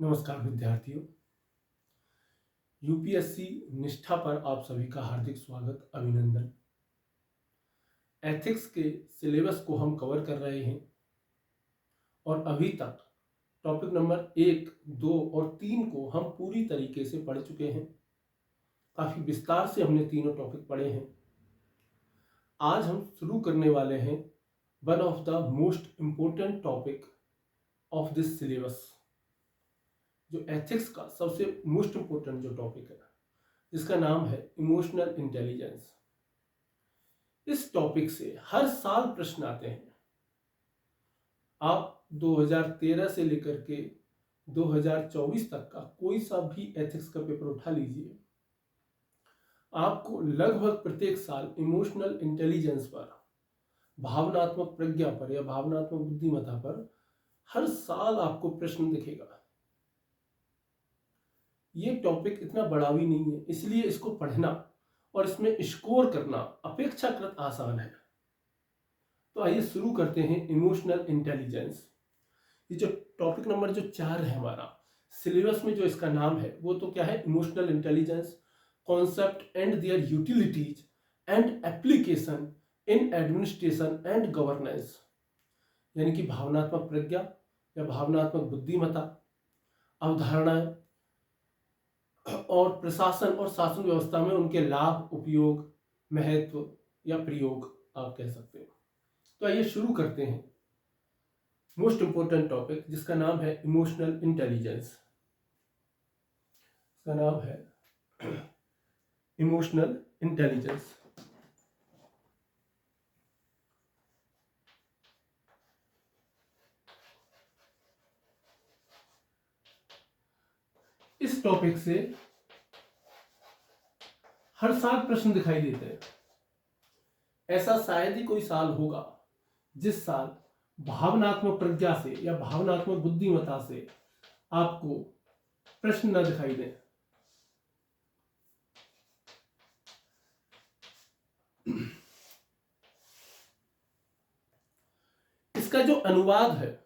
नमस्कार विद्यार्थियों। यूपीएससी निष्ठा पर आप सभी का हार्दिक स्वागत, अभिनंदन। एथिक्स के सिलेबस को हम कवर कर रहे हैं और अभी तक टॉपिक नंबर 1, 2 और 3 को हम पूरी तरीके से पढ़ चुके हैं। काफी विस्तार से हमने तीनों टॉपिक पढ़े हैं। आज हम शुरू करने वाले हैं one of the most important topic of this syllabus, जो एथिक्स का सबसे मोस्ट इम्पोर्टेंट जो टॉपिक है, जिसका नाम है इमोशनल इंटेलिजेंस। इस टॉपिक से हर साल प्रश्न आते हैं। आप 2013 से लेकर के 2024 तक का कोई सा भी एथिक्स का पेपर उठा लीजिए, आपको लगभग प्रत्येक साल इमोशनल इंटेलिजेंस पर, भावनात्मक प्रज्ञा पर या भावनात्मक बुद्धिमत्ता पर हर साल आपको प्रश्न दिखेगा। ये टॉपिक इतना बड़ा भी नहीं है, इसलिए इसको पढ़ना और इसमें स्कोर करना अपेक्षाकृत आसान है। तो आइए शुरू करते हैं इमोशनल इंटेलिजेंस। ये जो टॉपिक नंबर जो 4 है हमारा सिलेबस में, जो इसका नाम है वो तो क्या है, emotional intelligence, concept and their utilities and application in administration and governance. यानी कि भावनात्मक प्रज्ञा या भावनात्मक बुद्धिमत्ता, अवधारणाएं और प्रशासन और शासन व्यवस्था में उनके लाभ, उपयोग, महत्व या प्रयोग आप कह सकते हैं। तो आइए शुरू करते हैं मोस्ट इंपोर्टेंट टॉपिक, जिसका नाम है इमोशनल इंटेलिजेंस। इसका नाम है इमोशनल इंटेलिजेंस। इस टॉपिक से हर साल प्रश्न दिखाई देते हैं। ऐसा शायद ही कोई साल होगा जिस साल भावनात्मक प्रज्ञा से या भावनात्मक बुद्धिमत्ता से आपको प्रश्न न दिखाई दें। इसका जो अनुवाद है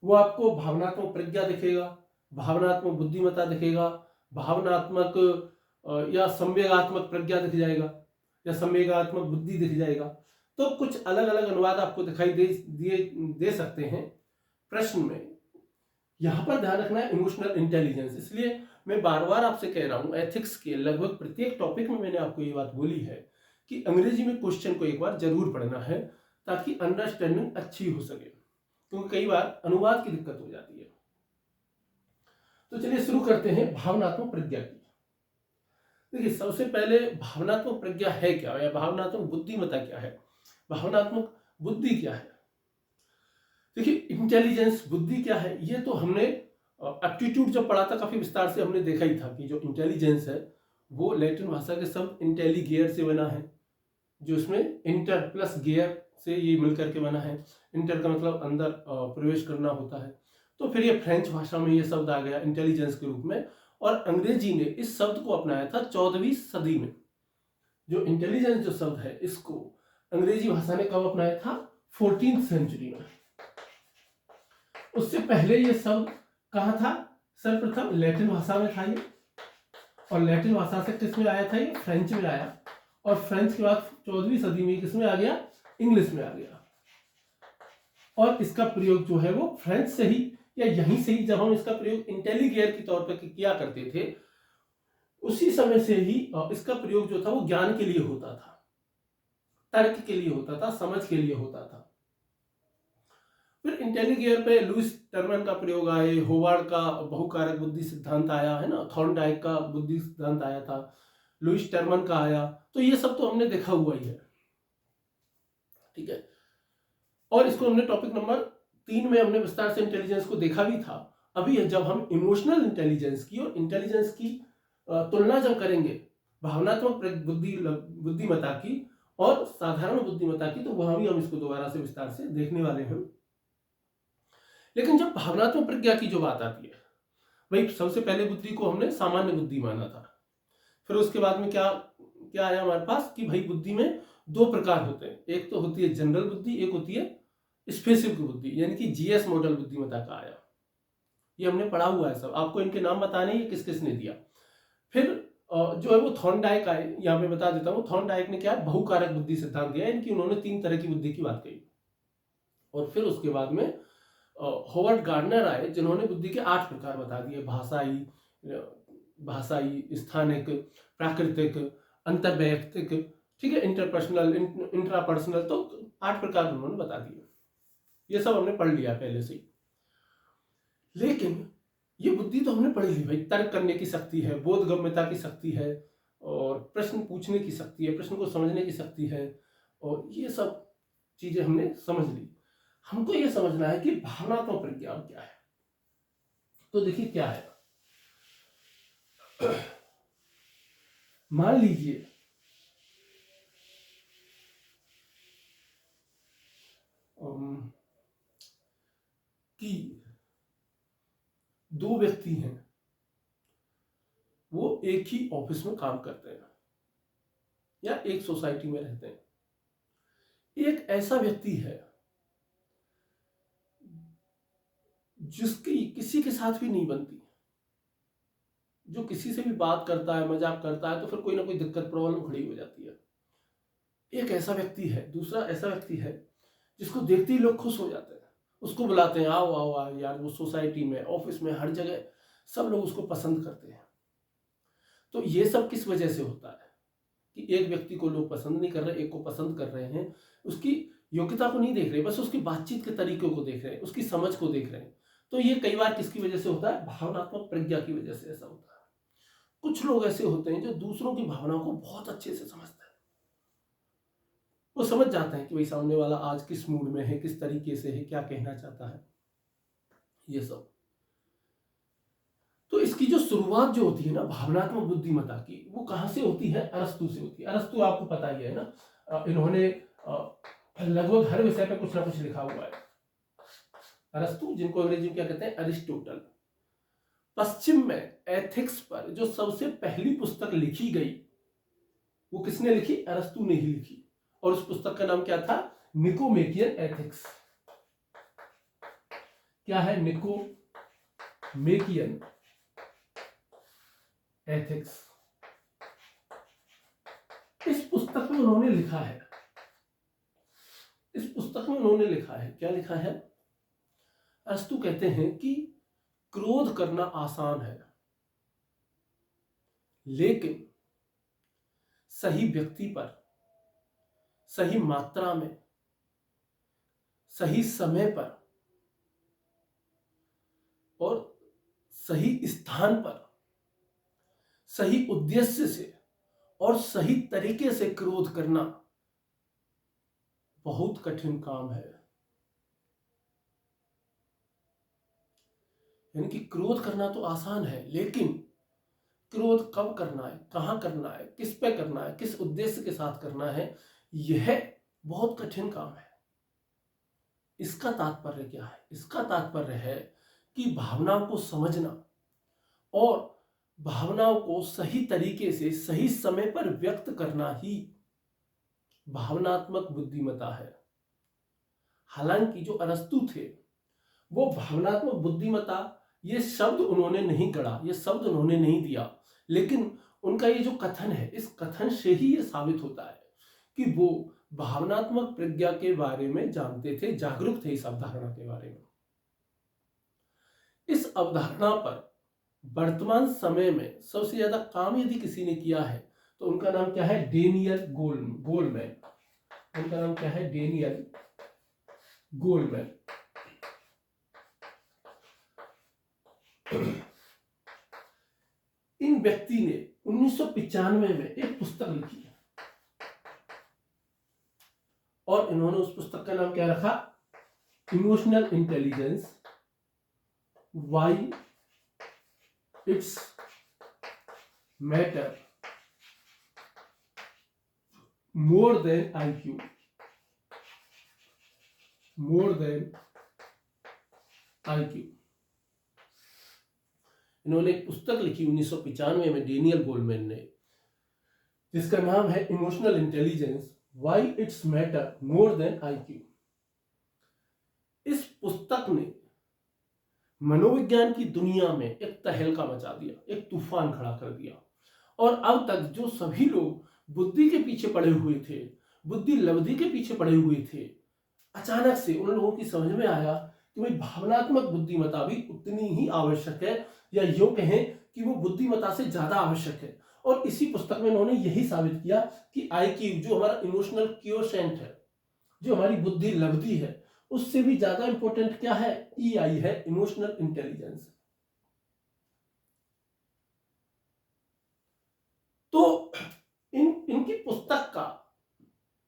वो आपको भावनात्मक प्रज्ञा दिखेगा, भावनात्मक बुद्धिमत्ता दिखेगा, भावनात्मक या संवेगात्मक प्रज्ञा दिख जाएगा या संवेगात्मक बुद्धि दिख जाएगा। तो कुछ अलग अलग अनुवाद आपको दिखाई दे सकते हैं प्रश्न में। यहां पर ध्यान रखना है इमोशनल इंटेलिजेंस। इसलिए मैं बार बार आपसे कह रहा हूं, एथिक्स के लगभग प्रत्येक टॉपिक में मैंने आपको ये बात बोली है कि अंग्रेजी में क्वेश्चन को एक बार जरूर पढ़ना है ताकि अंडरस्टैंडिंग अच्छी हो सके, क्योंकि कई बार अनुवाद की दिक्कत हो जाती है। तो चलिए शुरू करते हैं भावनात्मक प्रज्ञा की। देखिए, सबसे पहले भावनात्मक प्रज्ञा है क्या या भावनात्मक बुद्धिमत्ता क्या है, भावनात्मक बुद्धि क्या है। देखिए, इंटेलिजेंस, बुद्धि क्या है, ये तो हमने एप्टीट्यूड जब पढ़ा था काफी विस्तार से हमने देखा ही था कि जो इंटेलिजेंस है वो लैटिन भाषा के शब्द इंटेलीगियर से बना है, जो इसमें इंटर प्लस गियर से ये मिलकर के बना है। इंटर का मतलब अंदर प्रवेश करना होता है। तो फिर ये फ्रेंच भाषा में ये शब्द आ गया इंटेलिजेंस के रूप में, और अंग्रेजी ने इस शब्द को अपनाया था 14वीं सदी में। जो इंटेलिजेंस जो शब्द है, इसको अंग्रेजी भाषा ने कब अपनाया था, 14th सेंचुरी में। उससे पहले ये शब्द कहाँ था, सर्वप्रथम लैटिन भाषा में था ये, और लैटिन भाषा से किस में आया था, ये फ्रेंच में आया, और फ्रेंच के बाद 14वीं सदी में किस में आ गया, इंग्लिश में आ गया। और इसका प्रयोग जो है वो फ्रेंच से ही या यहीं से ही, जब हम इसका प्रयोग इंटेलीगियर के तौर पर किया करते थे, उसी समय से ही इसका प्रयोग जो था वो ज्ञान के लिए होता था, तर्क के लिए होता था, समझ के लिए होता था। फिर इंटेलीगियर पे लुईस टर्मन का प्रयोग आए, होवार्ड का बहुकारक बुद्धि सिद्धांत आया है ना, थॉर्नडाइक का बुद्धि सिद्धांत आया था, लुईस टर्मन का आया। तो ये सब तो हमने देखा हुआ ही है, ठीक है। और इसको हमने टॉपिक नंबर 3 में हमने विस्तार से इंटेलिजेंस को देखा भी था। अभी जब हम इमोशनल इंटेलिजेंस की और इंटेलिजेंस की तुलना जब करेंगे भावनात्मक बुद्धिमत्ता की और साधारण बुद्धिमत्ता की, तो वहां भी हम इसको दोबारा से विस्तार से देखने वाले हैं। लेकिन जब भावनात्मक प्रज्ञा की जो बात आती है, भाई सबसे पहले बुद्धि को हमने सामान्य बुद्धि माना था। फिर उसके बाद में क्या क्या आया हमारे पास कि भाई बुद्धि में 2 प्रकार होते हैं, एक तो होती है जनरल बुद्धि, एक होती है स्पेसिफिक बुद्धि, यानी कि जीएस मॉडल बुद्धिमत्ता का आया। ये हमने पढ़ा हुआ है सब, आपको इनके नाम बताने ये किस किस ने दिया। फिर जो है वो थॉर्नडाइक आए, यहाँ पे बता देता हूँ। थॉर्नडाइक ने क्या है, बहुकारक बुद्धि सिद्धांत दिया, इनकी उन्होंने 3 तरह की बुद्धि की बात कही। और फिर उसके बाद में होवर्ड गार्डनर आए, जिन्होंने बुद्धि के 8 प्रकार बता दिए, भाषाई, स्थानिक, प्राकृतिक, अंतर्वैयक्तिक, ठीक है, इंटरपर्सनल, इंट्रापर्सनल, तो 8 प्रकार उन्होंने बता दिए। ये सब हमने पढ़ लिया पहले से ही। लेकिन ये बुद्धि तो हमने पढ़ी ली भाई, तर्क करने की शक्ति है, बोधगम्यता की शक्ति है, और प्रश्न पूछने की शक्ति है, प्रश्न को समझने की शक्ति है, और ये सब चीजें हमने समझ ली। हमको ये समझना है कि भावनात्मक प्रज्ञान क्या है। तो देखिए क्या है, मान लीजिए कि 2 व्यक्ति हैं, वो एक ही ऑफिस में काम करते हैं या एक सोसाइटी में रहते हैं। एक ऐसा व्यक्ति है जिसकी किसी के साथ भी नहीं बनती, जो किसी से भी बात करता है, मजाक करता है, तो फिर कोई ना कोई दिक्कत, प्रॉब्लम खड़ी हो जाती है। एक ऐसा व्यक्ति है, दूसरा ऐसा व्यक्ति है जिसको देखते ही लोग खुश हो जाते हैं, उसको बुलाते हैं, आओ आओ आओ यार, वो सोसाइटी में, ऑफिस में, हर जगह सब लोग उसको पसंद करते हैं। तो ये सब किस वजह से होता है कि एक व्यक्ति को लोग पसंद नहीं कर रहे, एक को पसंद कर रहे हैं, उसकी योग्यता को नहीं देख रहे, बस उसकी बातचीत के तरीके को देख रहे हैं, उसकी समझ को देख रहे हैं। तो ये कई बार किसकी वजह से होता है, भावनात्मक प्रज्ञा की वजह से ऐसा होता है। कुछ लोग ऐसे होते हैं जो दूसरों की भावनाओं को बहुत अच्छे से समझते हैं, वो समझ जाते हैं कि भाई सामने वाला आज किस मूड में है, किस तरीके से है, क्या कहना चाहता है, ये सब। तो इसकी जो शुरुआत जो होती है ना भावनात्मक बुद्धिमत्ता की, वो कहां से होती है, अरस्तु से होती है। अरस्तु आपको पता ही है ना, इन्होंने लगभग हर विषय पे कुछ ना कुछ लिखा हुआ है। अरस्तु, जिनको अंग्रेजी में क्या कहते हैं, अरिस्टोटल। पश्चिम में एथिक्स पर जो सबसे पहली पुस्तक लिखी गई, वो किसने लिखी, अरस्तु ने ही लिखी, और उस पुस्तक का नाम क्या था, निकोमेकियन एथिक्स। क्या है, निकोमेकियन एथिक्स। इस पुस्तक में उन्होंने लिखा है, क्या लिखा है, अरस्तु कहते हैं कि क्रोध करना आसान है, लेकिन सही व्यक्ति पर, सही मात्रा में, सही समय पर और सही स्थान पर, सही उद्देश्य से और सही तरीके से क्रोध करना बहुत कठिन काम है। यानी कि क्रोध करना तो आसान है, लेकिन क्रोध कब करना है, कहां करना है, किस पे करना है, किस उद्देश्य के साथ करना है, यह बहुत कठिन काम है। इसका तात्पर्य क्या है, इसका तात्पर्य है कि भावनाओं को समझना और भावनाओं को सही तरीके से सही समय पर व्यक्त करना ही भावनात्मक बुद्धिमत्ता है। हालांकि जो अरस्तु थे, वो भावनात्मक बुद्धिमत्ता ये शब्द उन्होंने नहीं गढ़ा, ये शब्द उन्होंने नहीं दिया, लेकिन उनका ये जो कथन है, इस कथन से ही ये साबित होता है कि वो भावनात्मक प्रज्ञा के बारे में जानते थे, जागरूक थे इस अवधारणा के बारे में। इस अवधारणा पर वर्तमान समय में सबसे ज्यादा काम यदि किसी ने किया है तो उनका नाम क्या है, डेनियल गोलमैन। उनका नाम क्या है, डेनियल गोलमैन। इन व्यक्ति ने 1995 में एक पुस्तक लिखी है, और इन्होंने उस पुस्तक का नाम क्या रखा, emotional intelligence, why it's matter more than IQ, more than IQ। इन्होंने एक पुस्तक लिखी 1995 में डेनियल गोलमैन ने, जिसका नाम है emotional intelligence, why it's matter more than IQ। इस पुस्तक ने मनोविज्ञान की दुनिया में एक तहलका मचा दिया, एक तूफान खड़ा कर दिया। और अब तक जो सभी लोग बुद्धि के पीछे पड़े हुए थे, बुद्धि लब्धि के पीछे पड़े हुए थे, अचानक से उन लोगों की समझ में आया कि भाई भावनात्मक बुद्धिमत्ता भी उतनी ही आवश्यक है, या यूं कहें कि वो बुद्धिमत्ता से ज्यादा आवश्यक है। और इसी पुस्तक में उन्होंने यही साबित किया कि IQ, जो हमारा इमोशनल क्योशेंट है, जो हमारी बुद्धि लब्धि है, उससे भी ज्यादा इंपॉर्टेंट क्या है? EI है, इमोशनल इंटेलिजेंस। तो इनकी पुस्तक का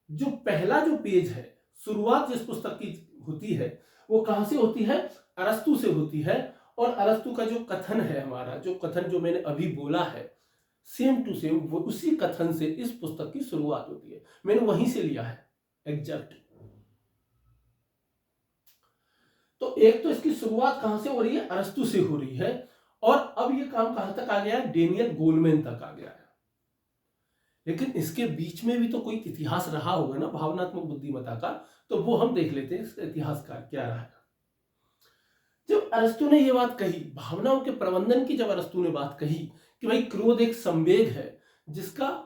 जो पहला जो पेज है, शुरुआत जिस पुस्तक की होती है, वो कहां से होती है? अरस्तु से होती है। और अरस्तु का जो कथन है, हमारा जो कथन जो मैंने अभी बोला है, सेम टू सेम वो उसी कथन से इस पुस्तक की शुरुआत होती है। मैंने वहीं से लिया है एग्जैक्ट। तो एक तो इसकी शुरुआत कहां से हो रही है? अरस्तु से हो रही है। और अब ये काम कहां तक आ गया है? डेनियल गोलमैन तक आ गया है। लेकिन इसके बीच में भी तो कोई इतिहास रहा होगा ना भावनात्मक बुद्धिमत्ता का, तो वो हम देख लेते हैं इसका इतिहास का क्या रहा है। जब अरस्तु ने ये बात कही, भावनाओं के प्रबंधन की जब अरस्तु ने बात कही कि भाई क्रोध एक संवेग है जिसका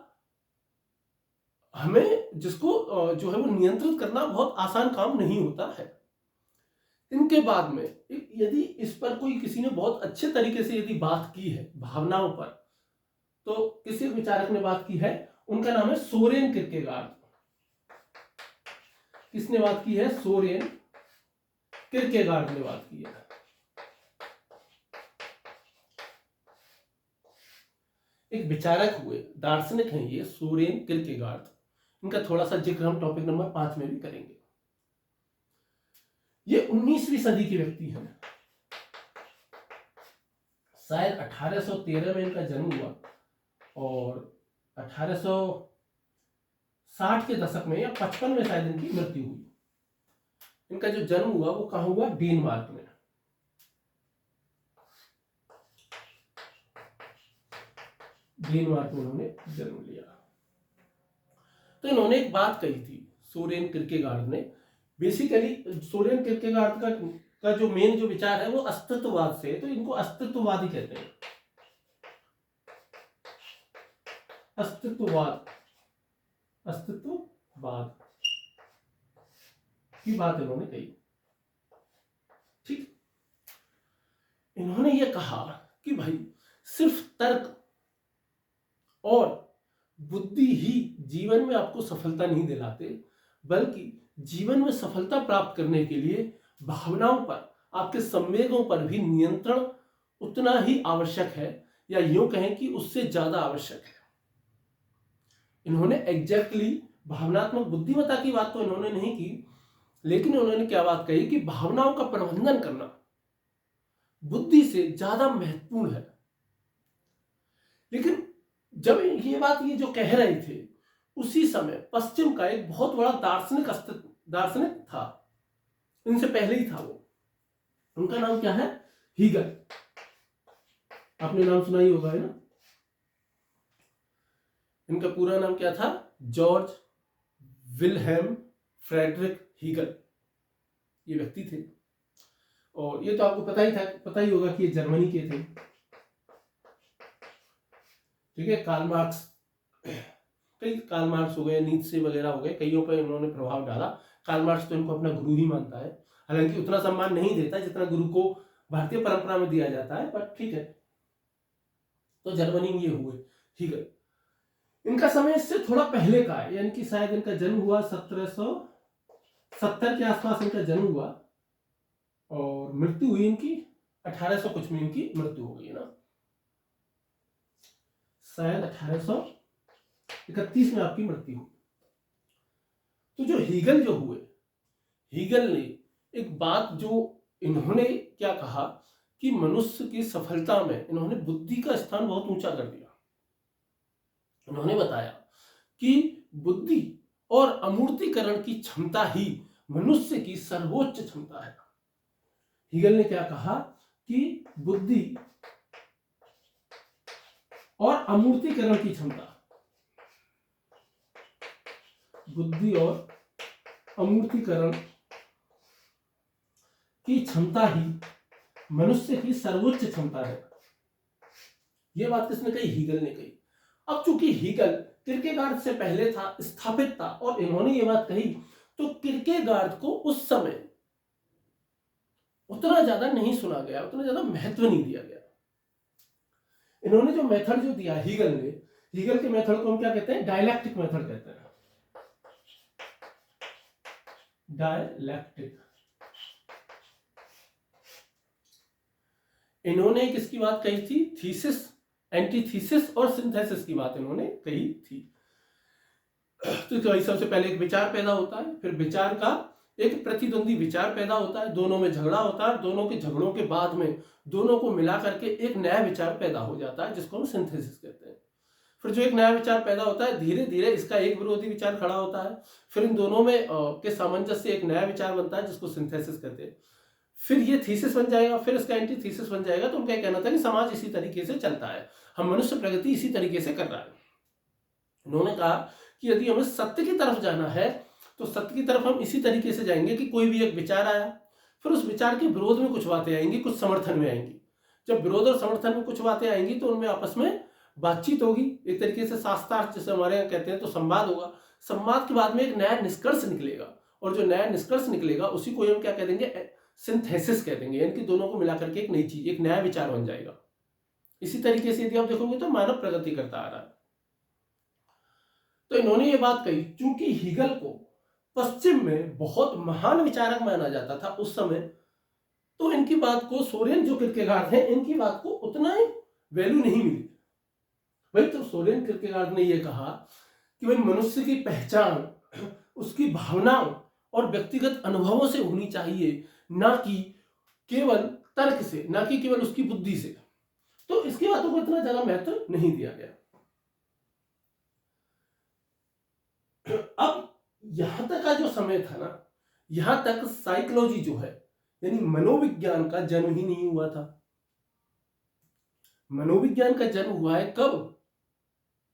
जिसको जो है वो नियंत्रित करना बहुत आसान काम नहीं होता है। इनके बाद में यदि इस पर कोई किसी ने बहुत अच्छे तरीके से यदि बात की है भावनाओं पर, तो किसी विचारक ने बात की है, उनका नाम है सोरेन किरकेगार्ड। किसने बात की है? सोरेन किरकेगार्ड ने बात की है। एक विचारक हुए, दार्शनिक हैं ये, सोरेन किरकेगार्ड। इनका थोड़ा सा जिक्र हम टॉपिक नंबर 5 में भी करेंगे। ये 19वीं सदी के व्यक्ति हैं। शायद 1813 में इनका जन्म हुआ और 1860 के दशक में या 55 में शायद इनकी मृत्यु हुई। इनका जो जन्म हुआ वो कहां हुआ? डेनमार्क में। डेनमार्क में उन्होंने जन्म लिया। तो इन्होंने एक बात कही थी सोरेन किरकेगार्ड ने। बेसिकली सोरेन किरकेगार्ड का जो मेन जो विचार है वो अस्तित्ववाद से है, तो इनको अस्तित्ववादी कहते हैं। अस्तित्ववाद की बात इन्होंने कही। ठीक, इन्होंने ये कहा कि भाई सिर्फ तर्क और बुद्धि ही जीवन में आपको सफलता नहीं दिलाते, बल्कि जीवन में सफलता प्राप्त करने के लिए भावनाओं पर, आपके संवेगों पर भी नियंत्रण उतना ही आवश्यक है, या यूं कहें कि उससे ज्यादा आवश्यक है। इन्होंने एग्जैक्टली भावनात्मक बुद्धिमत्ता की बात तो इन्होंने नहीं की, लेकिन उन्होंने क्या बात कही कि भावनाओं का प्रबंधन करना बुद्धि से ज्यादा महत्वपूर्ण है। लेकिन जब ये बात ये जो कह रहे थे, उसी समय पश्चिम का एक बहुत बड़ा दार्शनिक था, इनसे पहले ही था वो। उनका नाम क्या है? हीगल। आपने नाम सुना ही होगा, है ना? इनका पूरा नाम क्या था? जॉर्ज विल्हेल्म फ्रेडरिक हीगल, ये व्यक्ति थे। और ये तो आपको पता ही होगा कि ये जर्मनी के थे। ठीक है, कार्ल मार्क्स हो गए, नीत्शे वगैरह हो गए, कईयों पर इन्होंने प्रभाव डाला। कार्ल मार्क्स तो इनको अपना गुरु ही मानता है, हालांकि उतना सम्मान नहीं देता जितना गुरु को भारतीय परंपरा में दिया जाता है, पर ठीक है। तो जर्मनी में ये हुए, ठीक है। इनका समय इससे थोड़ा पहले का है, यानी कि शायद इनका जन्म हुआ 1770 के आसपास इनका जन्म हुआ, और मृत्यु हुई इनकी 1800 कुछ में इनकी मृत्यु हो गई है ना, शायद 1831 में आपकी मृत्यु हुई। तो जो हीगल जो हुए, हीगल ने एक बात जो इन्होंने क्या कहा कि मनुष्य की सफलता में इन्होंने बुद्धि का स्थान बहुत ऊंचा कर दिया। उन्होंने बताया कि बुद्धि और अमूर्तीकरण की क्षमता ही मनुष्य की सर्वोच्च क्षमता है। हीगल ने क्या कहा कि बुद्धि और अमूर्तीकरण की क्षमता, बुद्धि और अमूर्तीकरण की क्षमता ही मनुष्य की सर्वोच्च क्षमता है। यह बात किसने कही? हीगल ने कही। अब चूंकि हीगल किरकेगार्ड से पहले था, स्थापित था, और इन्होंने ये बात कही, तो किरकेगार्ड को उस समय उतना ज्यादा नहीं सुना गया, उतना ज्यादा महत्व नहीं दिया गया। इन्होंने जो मेथड जो दिया हीगल ने, हीगल के मेथड को हम क्या कहते हैं? डायलैक्टिक मेथड कहते हैं। डायलैक्टिक। इन्होंने किसकी बात कही थी? थीसिस, एंटीथीसिस और सिंथेसिस की बात इन्होंने कही थी। तो सबसे पहले एक विचार पैदा होता है, फिर विचार का एक प्रतिद्वंदी विचार पैदा होता है, दोनों में झगड़ा होता है, दोनों के झगड़ों के बाद में दोनों को मिला करके एक नया विचार पैदा हो जाता है, जिसको हम सिंथेसिस कहते हैं। फिर जो एक नया विचार पैदा होता है, धीरे धीरे इसका एक विरोधी विचार खड़ा होता है, फिर इन दोनों में के सामंजस्य से एक नया विचार बनता है, जिसको सिंथेसिस कहते हैं। फिर ये थीसिस बन जाएगा, फिर इसका एंटीथीसिस बन जाएगा। तो उनका कहना था कि समाज इसी तरीके से चलता है, हम मनुष्य प्रगति इसी तरीके से कर रहा है। उन्होंने कहा कि यदि हमें सत्य की तरफ जाना है, तो सत्य की तरफ हम इसी तरीके से जाएंगे कि कोई भी एक विचार आया, फिर उस विचार के विरोध में कुछ बातें आएंगी, कुछ समर्थन में आएंगी। जब विरोध और समर्थन में कुछ बातें आएंगी, तो उनमें आपस में बातचीत होगी, एक तरीके से शास्त्रार्थ जैसे हमारे यहाँ कहते हैं, तो संवाद होगा। संवाद के बाद में एक नया निष्कर्ष निकलेगा, और जो नया निष्कर्ष निकलेगा उसी को हम क्या कह देंगे? सिंथेसिस कह देंगे। यानी कि दोनों को मिलाकर के एक नई चीज, एक नया विचार बन जाएगा। इसी तरीके से यदि आप देखोगे तो मानव प्रगति करता आ रहा है। तो इन्होंने ये बात कही, चूंकि हीगल को पश्चिम में बहुत महान विचारक माना जाता था उस समय, तो इनकी बात को, सोरेन जो किरकेगार्ड हैं, इनकी बात को उतना ही वैल्यू नहीं मिली। भाई तो सोरेन किरकेगार्ड ने यह कहा कि भाई मनुष्य की पहचान उसकी भावनाओं और व्यक्तिगत अनुभवों से होनी चाहिए, ना कि केवल तर्क से, ना कि केवल उसकी बुद्धि से। तो इसकी बातों को इतना ज्यादा महत्व नहीं दिया गया। अब यहां तक का जो समय था ना, यहां तक साइकोलॉजी जो है, यानी मनोविज्ञान का जन्म ही नहीं हुआ था। मनोविज्ञान का जन्म हुआ है कब?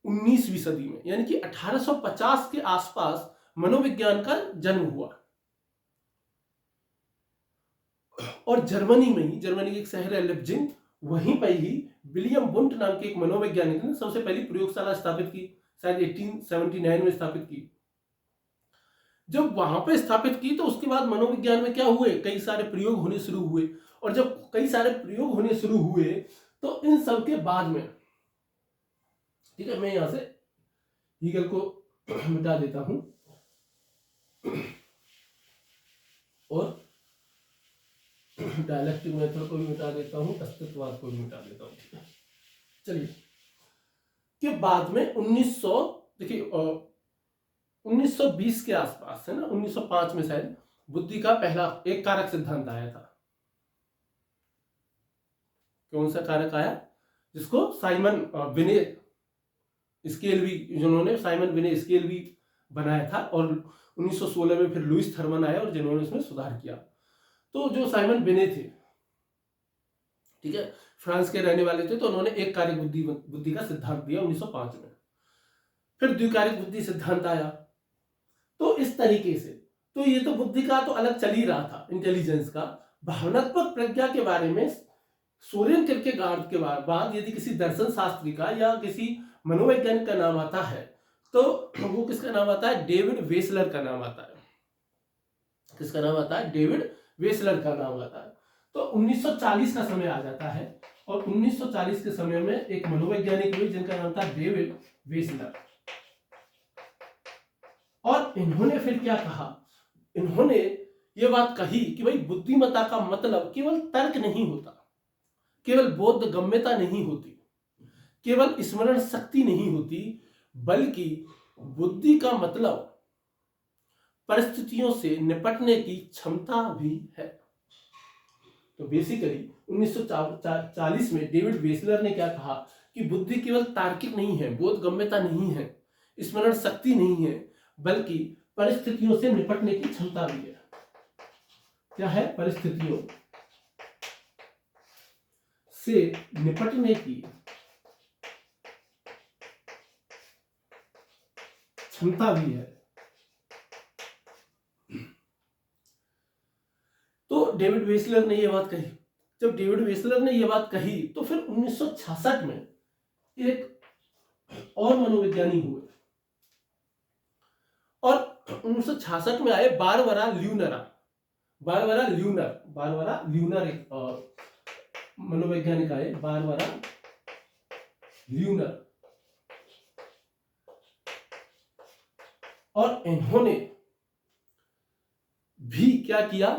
19वीं सदी में, यानी कि 1850 के आसपास मनोविज्ञान का जन्म हुआ। और जर्मनी में ही, जर्मनी की एक शहर है लिप्जिग, वहीं पर ही विलियम वुंट नाम के एक मनोवैज्ञानिक ने सबसे पहली प्रयोगशाला स्थापित की, शायद 1879 में स्थापित की। जब वहां पे स्थापित की, तो उसके बाद मनोविज्ञान में क्या हुए? कई सारे प्रयोग होने शुरू हुए। और जब कई सारे प्रयोग होने शुरू हुए, तो इन सब के बाद में, ठीक है, मैं यहां से हीगल को मिटा देता हूं और डायलेक्टिक मेथड को भी मिटा देता हूं, अस्तित्ववाद को भी मिटा देता हूं। चलिए, के बाद में 1900, देखिए 1920 के आसपास है ना, 1905 में शायद बुद्धि का पहला एक कारक सिद्धांत आया था। कौन सा कारक आया? जिसको साइमन विने स्केल भी, जिन्होंने साइमन विने स्केल भी बनाया था, और 1916 में फिर लुइस थर्मन आया और जिन्होंने इसमें सुधार किया। तो जो साइमन विने थे, ठीक है, फ्रांस के रहने वाले थे, तो उन्होंने एक कारक बुद्धि का सिद्धांत दिया 1905 में। फिर द्विकारक बुद्धि सिद्धांत आया। तो इस तरीके से, तो ये तो बुद्धि का तो अलग चल ही रहा था, इंटेलिजेंस का। भावनात्मक प्रज्ञा के बारे में सोरेन किरकेगार्ड के बाद यदि किसी दर्शन शास्त्री का या किसी मनोवैज्ञानिक का नाम आता है, तो वो किसका नाम आता है? डेविड वेसलर का नाम आता है। किसका नाम आता है? डेविड वेसलर का नाम आता है। तो 1940 का समय आ जाता है, और 1940 के समय में एक मनोवैज्ञानिक हुए जिनका नाम था डेविड वेसलर। और इन्होंने फिर क्या कहा? इन्होंने ये बात कही कि भाई बुद्धिमत्ता का मतलब केवल तर्क नहीं होता, केवल बोध गम्यता नहीं होती, केवल स्मरण शक्ति नहीं होती, बल्कि बुद्धि का मतलब परिस्थितियों से निपटने की क्षमता भी है। तो बेसिकली 1940 में डेविड वेसलर ने क्या कहा कि बुद्धि केवल तार्किक नहीं है, बोध गम्यता नहीं है, स्मरण शक्ति नहीं है, बल्कि परिस्थितियों से निपटने की क्षमता भी है। क्या है? परिस्थितियों से निपटने की क्षमता भी है। तो डेविड वेसलर ने यह बात कही। जब डेविड वेसलर ने ये बात कही तो फिर 1966 में एक और मनोविज्ञानी हुए और 1966 में आए बारबरा ल्यूनर एक मनोवैज्ञानिक आए, बारबरा ल्यूनर, और इन्होंने भी क्या किया,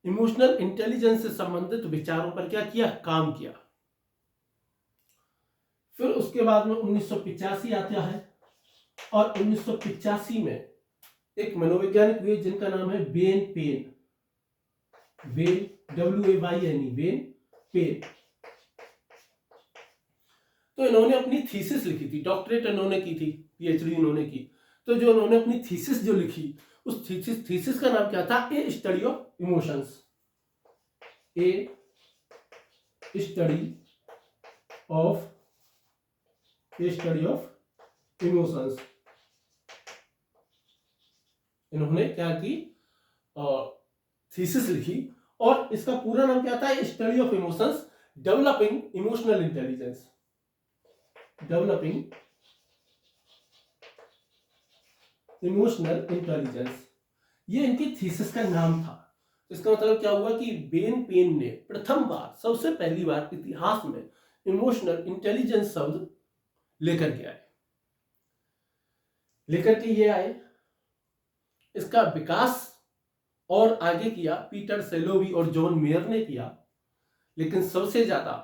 इमोशनल इंटेलिजेंस से संबंधित विचारों पर क्या किया, काम किया। फिर उसके बाद में 1985 आता है और 1985 में एक मनोवैज्ञानिक हुए जिनका नाम है बेन पेन, बेन पेन। तो इन्होंने अपनी थीसिस लिखी थी, डॉक्टरेट इन्होंने की थी, पीएचडी इन्होंने की। तो जो इन्होंने अपनी थीसिस जो लिखी, उस थीसिस का नाम क्या था, a study of emotions, a study of emotions. इन्होंने क्या की, थीसिस लिखी और इसका पूरा नाम क्या था, study of emotions developing emotional intelligence, developing emotional intelligence, ये इनकी थीसिस का नाम था। इसका मतलब क्या हुआ कि बेन पेन ने प्रथम बार, सबसे पहली बार इतिहास में इमोशनल इंटेलिजेंस शब्द लेकर के ये आए। इसका विकास और आगे किया पीटर सेलोवी और जॉन मेयर ने किया, लेकिन सबसे ज्यादा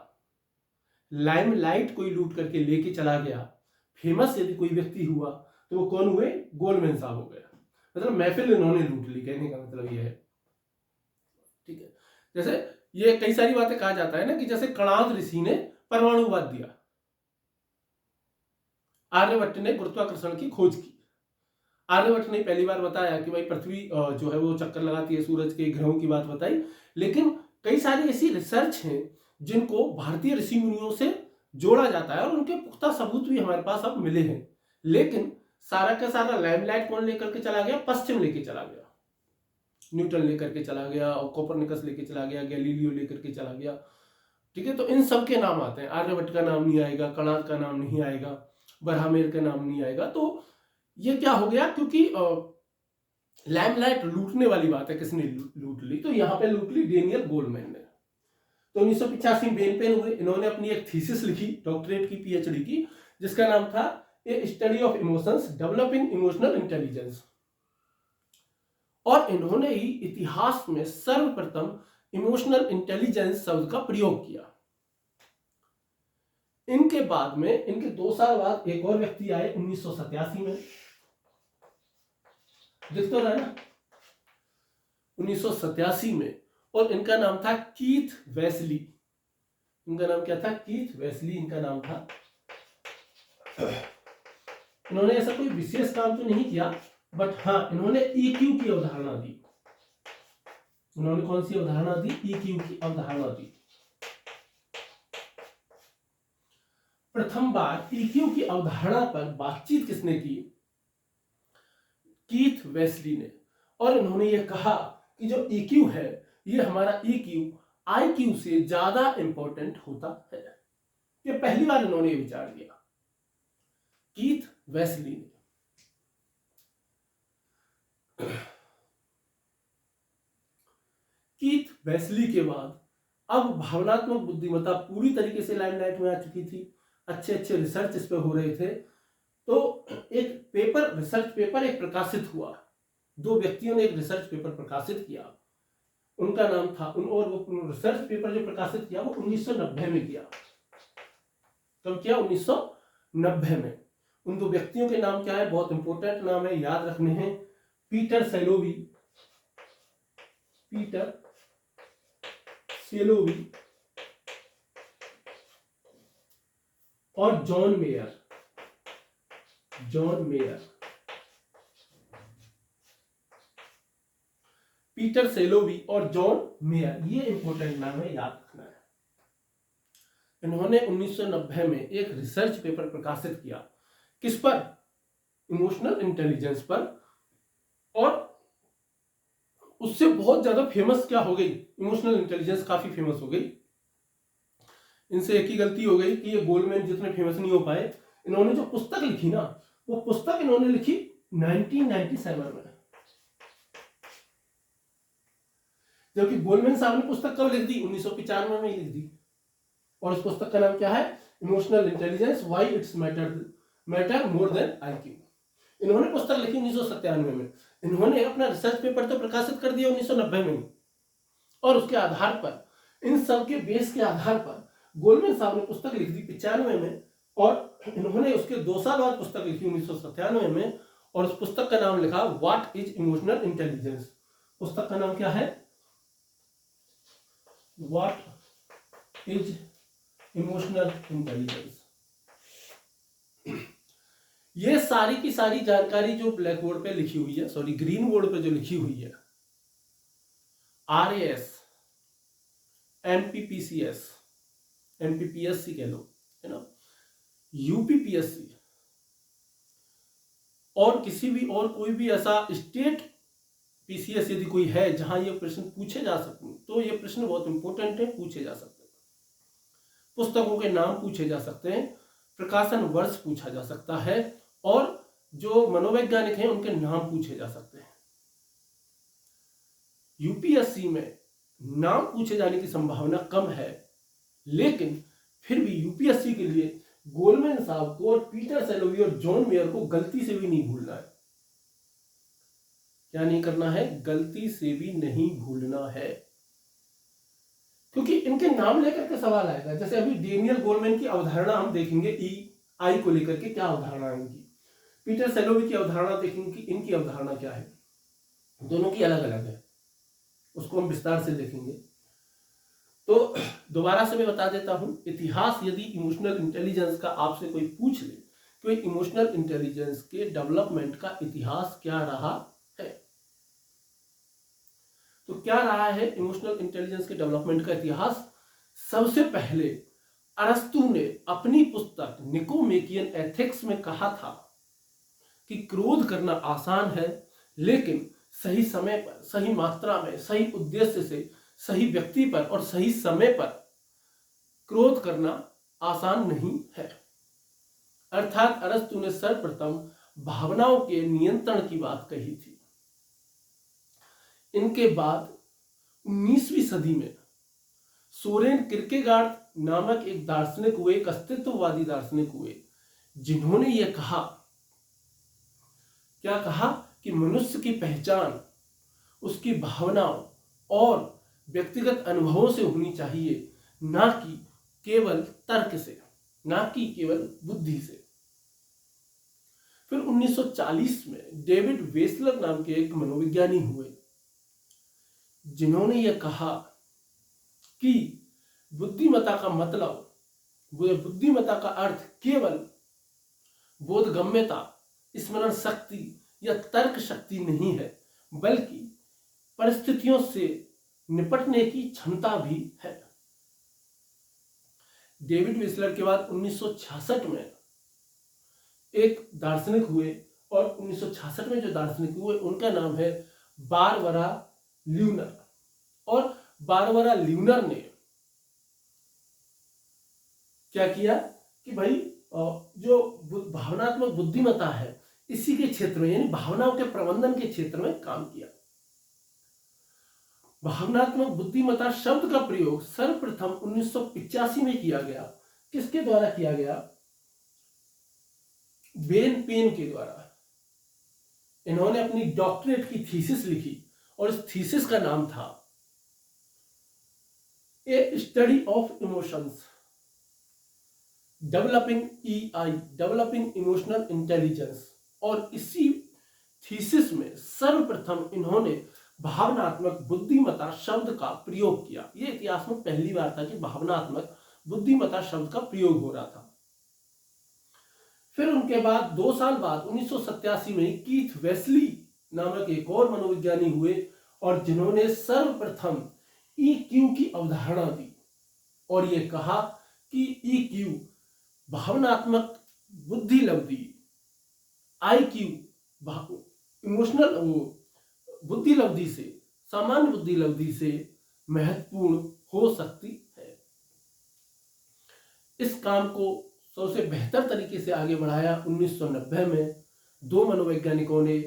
लाइमलाइट कोई लूट करके लेके चला गया, फेमस यदि कोई व्यक्ति हुआ तो वो कौन हुए, गोल्डमैन साहब हो गया। मतलब महफिल इन्होंने लूट ली, कहने का मतलब ये है। ठीक है, जैसे ये कई सारी बातें कहा जाता है ना कि जैसे कणाद ऋषि ने परमाणुवाद दिया, आर्यभट्ट ने गुरुत्वाकर्षण की खोज की। आर्यभट्ट ने पहली बार बताया कि भाई पृथ्वी जो है वो चक्कर लगाती है सूरज के, ग्रहों की बात बताई। लेकिन कई सारी ऐसी रिसर्च हैं जिनको भारतीय ऋषि मुनियों से जोड़ा जाता है और उनके पुख्ता सबूत भी हमारे पास अब मिले हैं। लेकिन सारा का सारा लाइमलाइट कौन लेकर के चला गया, पश्चिम लेके चला गया। न्यूटन लेकर के चला गया और कोपरनिकस लेके चला गया, गैलीलियो लेकर के चला गया। ठीक है, तो इन सब के नाम आते हैं, आर्यभट्ट का नाम नहीं आएगा, कणाद का नाम नहीं आएगा, बरहामेर का नाम नहीं आएगा। तो ये क्या हो गया, क्योंकि लाइमलाइट लूटने वाली बात है, किसने लूट ली, तो यहां पे लूट ली डेनियल गोल्डमैन ने। तो 1985 बेन पेन हुए, इन्होंने अपनी एक थीसिस लिखी, डॉक्टरेट की, पीएचडी की, जिसका नाम था a study of emotions developing emotional intelligence. और इन्होंने ही इतिहास में सर्वप्रथम इमोशनल इंटेलिजेंस शब्द का प्रयोग किया। इनके बाद में, इनके 2 साल बाद एक और व्यक्ति आए 1987 में, दिख तो रहा है ना, 1987 में, और इनका नाम था कीथ वेस्ली। इनका नाम क्या था, कीथ वेस्ली इनका नाम था। इन्होंने ऐसा कोई विशेष काम तो नहीं किया, बट हाँ इन्होंने EQ की अवधारणा दी। इन्होंने कौन सी अवधारणा दी, EQ की अवधारणा दी। प्रथम बार EQ की अवधारणा पर बातचीत किसने की, कीथ वेस्ली ने। और इन्होंने ये कहा कि जो EQ है, ये हमारा EQ IQ से ज्यादा इंपॉर्टेंट होता है। ये पहली बार इन्होंने ये विचार दिया, कीथ वेस्ली ने। कीथ वेस्ली के बाद अब भावनात्मक बुद्धिमत्ता पूरी तरीके से लाइमलाइट में आ चुकी थी, अच्छे अच्छे रिसर्च इस पे हो रहे थे। तो एक पेपर, रिसर्च पेपर एक प्रकाशित हुआ, 2 व्यक्तियों ने एक रिसर्च पेपर प्रकाशित किया, उनका नाम था, और वो रिसर्च पेपर जो प्रकाशित किया वो 1990 में किया। कब किया, 1990 में। उन 2 व्यक्तियों के नाम क्या है, बहुत इंपॉर्टेंट नाम है, याद रखने हैं, पीटर सेलोवी और जॉन मेयर। पीटर सेलोवी और जॉन मेयर, ये इंपॉर्टेंट नाम है, याद रखना है। इन्होंने 1990 में एक रिसर्च पेपर प्रकाशित किया, किस पर, इमोशनल इंटेलिजेंस पर। और उससे बहुत ज्यादा फेमस क्या हो गई, इमोशनल इंटेलिजेंस काफी फेमस हो गई। इनसे एक ही गलती हो गई कि ये गोल्डमैन जितने फेमस नहीं हो पाए। इन्होंने जो पुस्तक लिखी ना, वो पुस्तक इन्होंने लिखी 1997 में, जबकि गोल्डमैन साहब ने पुस्तक कब लिख दी? 1995 में ही लिख दी। और उस पुस्तक का नाम क्या है? Emotional intelligence, why it's matter more than IQ. इन्होंने पुस्तक लिखी 1997 में। इन्होंने अपना रिसर्च पेपर तो प्रकाशित कर दिया 1990 में, और उसके आधार पर, इन सब के बेस के आधार पर गोल्डमैन साहब ने पुस्तक लिख दी 95 में, और इन्होंने उसके 2 साल बाद पुस्तक लिखी 1997 में, और उस पुस्तक का नाम लिखा व्हाट इज इमोशनल इंटेलिजेंस। पुस्तक का नाम क्या है? What is emotional intelligence. ये सारी की सारी जानकारी जो ब्लैक बोर्ड पे लिखी हुई है, सॉरी ग्रीन बोर्ड पे जो लिखी हुई है, RAS, MPPCS, MPPSC कह लो, है ना, UPPSC और किसी भी और कोई भी ऐसा स्टेट PCS यदि कोई है जहां ये प्रश्न पूछे जा सकते हैं, तो ये प्रश्न बहुत इंपॉर्टेंट है, पूछे जा सकते हैं। पुस्तकों के नाम पूछे जा सकते हैं, प्रकाशन वर्ष पूछा जा सकता है, और जो मनोवैज्ञानिक हैं उनके नाम पूछे जा सकते हैं। यूपीएससी में नाम पूछे जाने की संभावना कम है, लेकिन फिर भी यूपीएससी के लिए गोल्डमैन साहब को और पीटर सैलोवी और जॉन मेयर को गलती से भी नहीं भूलना है। क्या नहीं करना है? गलती से भी नहीं भूलना है, क्योंकि इनके नाम लेकर के सवाल आएगा। जैसे अभी डेनियल गोल्डमैन की अवधारणा हम देखेंगे, EI को लेकर के क्या अवधारणा है इनकी। पीटर सैलोवी की अवधारणा देखेंगे कि इनकी अवधारणा क्या है, दोनों की अलग अलग है, उसको हम विस्तार से देखेंगे। तो दोबारा से मैं बता देता हूं, इतिहास यदि इमोशनल इंटेलिजेंस का आपसे कोई पूछ ले कि इमोशनल इंटेलिजेंस के डेवलपमेंट का इतिहास क्या रहा है, तो क्या रहा है इमोशनल इंटेलिजेंस के डेवलपमेंट का इतिहास? सबसे पहले अरस्तु ने अपनी पुस्तक निकोमेकियन एथिक्स में कहा था कि क्रोध करना आसान है, लेकिन सही समय पर, सही मात्रा में, सही उद्देश्य से, सही व्यक्ति पर और सही समय पर क्रोध करना आसान नहीं है। अर्थात अरस्तु ने सर्वप्रथम भावनाओं के नियंत्रण की बात कही थी। इनके बाद 19वीं सदी में सोरेन किरकेगार्ड नामक एक दार्शनिक हुए, एक अस्तित्ववादी दार्शनिक हुए, जिन्होंने यह कहा, क्या कहा कि मनुष्य की पहचान उसकी भावनाओं और व्यक्तिगत अनुभवों से होनी चाहिए, ना कि केवल तर्क से, ना कि केवल बुद्धि से। फिर 1940 में डेविड वेसलर नाम के एक मनोविज्ञानी हुए, जिन्होंने यह कहा कि बुद्धिमत्ता का मतलब, बुद्धिमत्ता का अर्थ केवल बोधगम्यता, स्मरण शक्ति या तर्क शक्ति नहीं है, बल्कि परिस्थितियों से निपटने की क्षमता भी है। डेविड वेसलर के बाद 1966 में एक दार्शनिक हुए, और 1966 में जो दार्शनिक हुए उनका नाम है बारबरा ल्यूनर। और बारबरा ल्यूनर ने क्या किया कि भाई जो भावनात्मक बुद्धिमत्ता है, इसी के क्षेत्र में, यानी भावनाओं के प्रबंधन के क्षेत्र में काम किया। भावनात्मक बुद्धिमत्ता शब्द का प्रयोग सर्वप्रथम 1985 में किया गया। किसके द्वारा किया गया? बेन पेन के द्वारा। इन्होंने अपनी डॉक्टरेट की थीसिस लिखी, और इस थीसिस का नाम था a study of emotions developing EI, developing emotional intelligence. और इसी थीसिस में सर्वप्रथम इन्होंने भावनात्मक बुद्धिमत्ता शब्द का प्रयोग किया। यह इतिहास में पहली बार था कि भावनात्मक बुद्धिमत्ता शब्द का प्रयोग हो रहा था। फिर उनके बाद 2 साल बाद 1987 में कीथ वेस्ली नामक एक और मनोविज्ञानी हुए, और जिन्होंने सर्वप्रथम EQ की अवधारणा दी, और यह कहा कि EQ भावनात्मक बुद्धि लब्धि, IQ इमोशनल बुद्धि लब्धि से, सामान्य बुद्धि लब्धि से महत्वपूर्ण हो सकती है। इस काम को सबसे बेहतर तरीके से आगे बढ़ाया 1990 में दो मनोवैज्ञानिकों ने,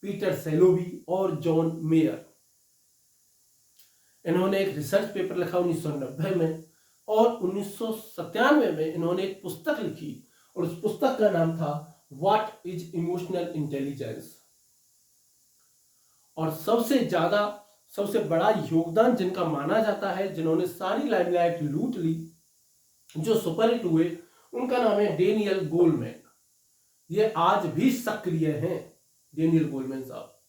पीटर सेलोवी और जॉन मेयर। इन्होंने एक रिसर्च पेपर लिखा 1990 में, और 1997 में इन्होंने एक पुस्तक लिखी, और उस पुस्तक का नाम था व्हाट इज इमोशनल इंटेलिजेंस। और सबसे बड़ा योगदान जिनका माना जाता है, जिन्होंने सारी लाइमलाइट लूट ली, जो सुपरहिट हुए, उनका नाम है डेनियल गोलमैन। ये आज भी सक्रिय हैं, डेनियल गोलमैन साहब।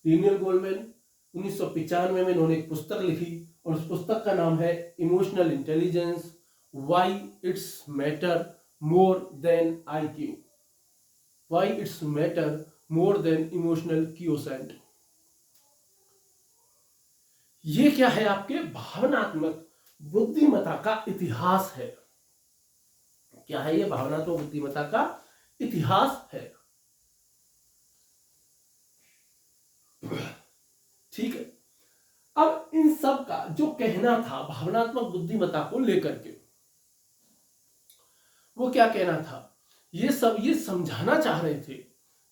डेनियल गोलमैन 1995 में इन्होंने एक पुस्तक लिखी, और उस पुस्तक का नाम है emotional intelligence, why it's matter more than IQ, why it's matter more than emotional quotient. ये क्या है? आपके भावनात्मक बुद्धिमत्ता का इतिहास है। क्या है ये? भावनात्मक बुद्धिमत्ता का इतिहास है। ठीक है। अब इन सब का जो कहना था भावनात्मक बुद्धिमत्ता को लेकर के, वो क्या कहना था? ये समझाना चाह रहे थे,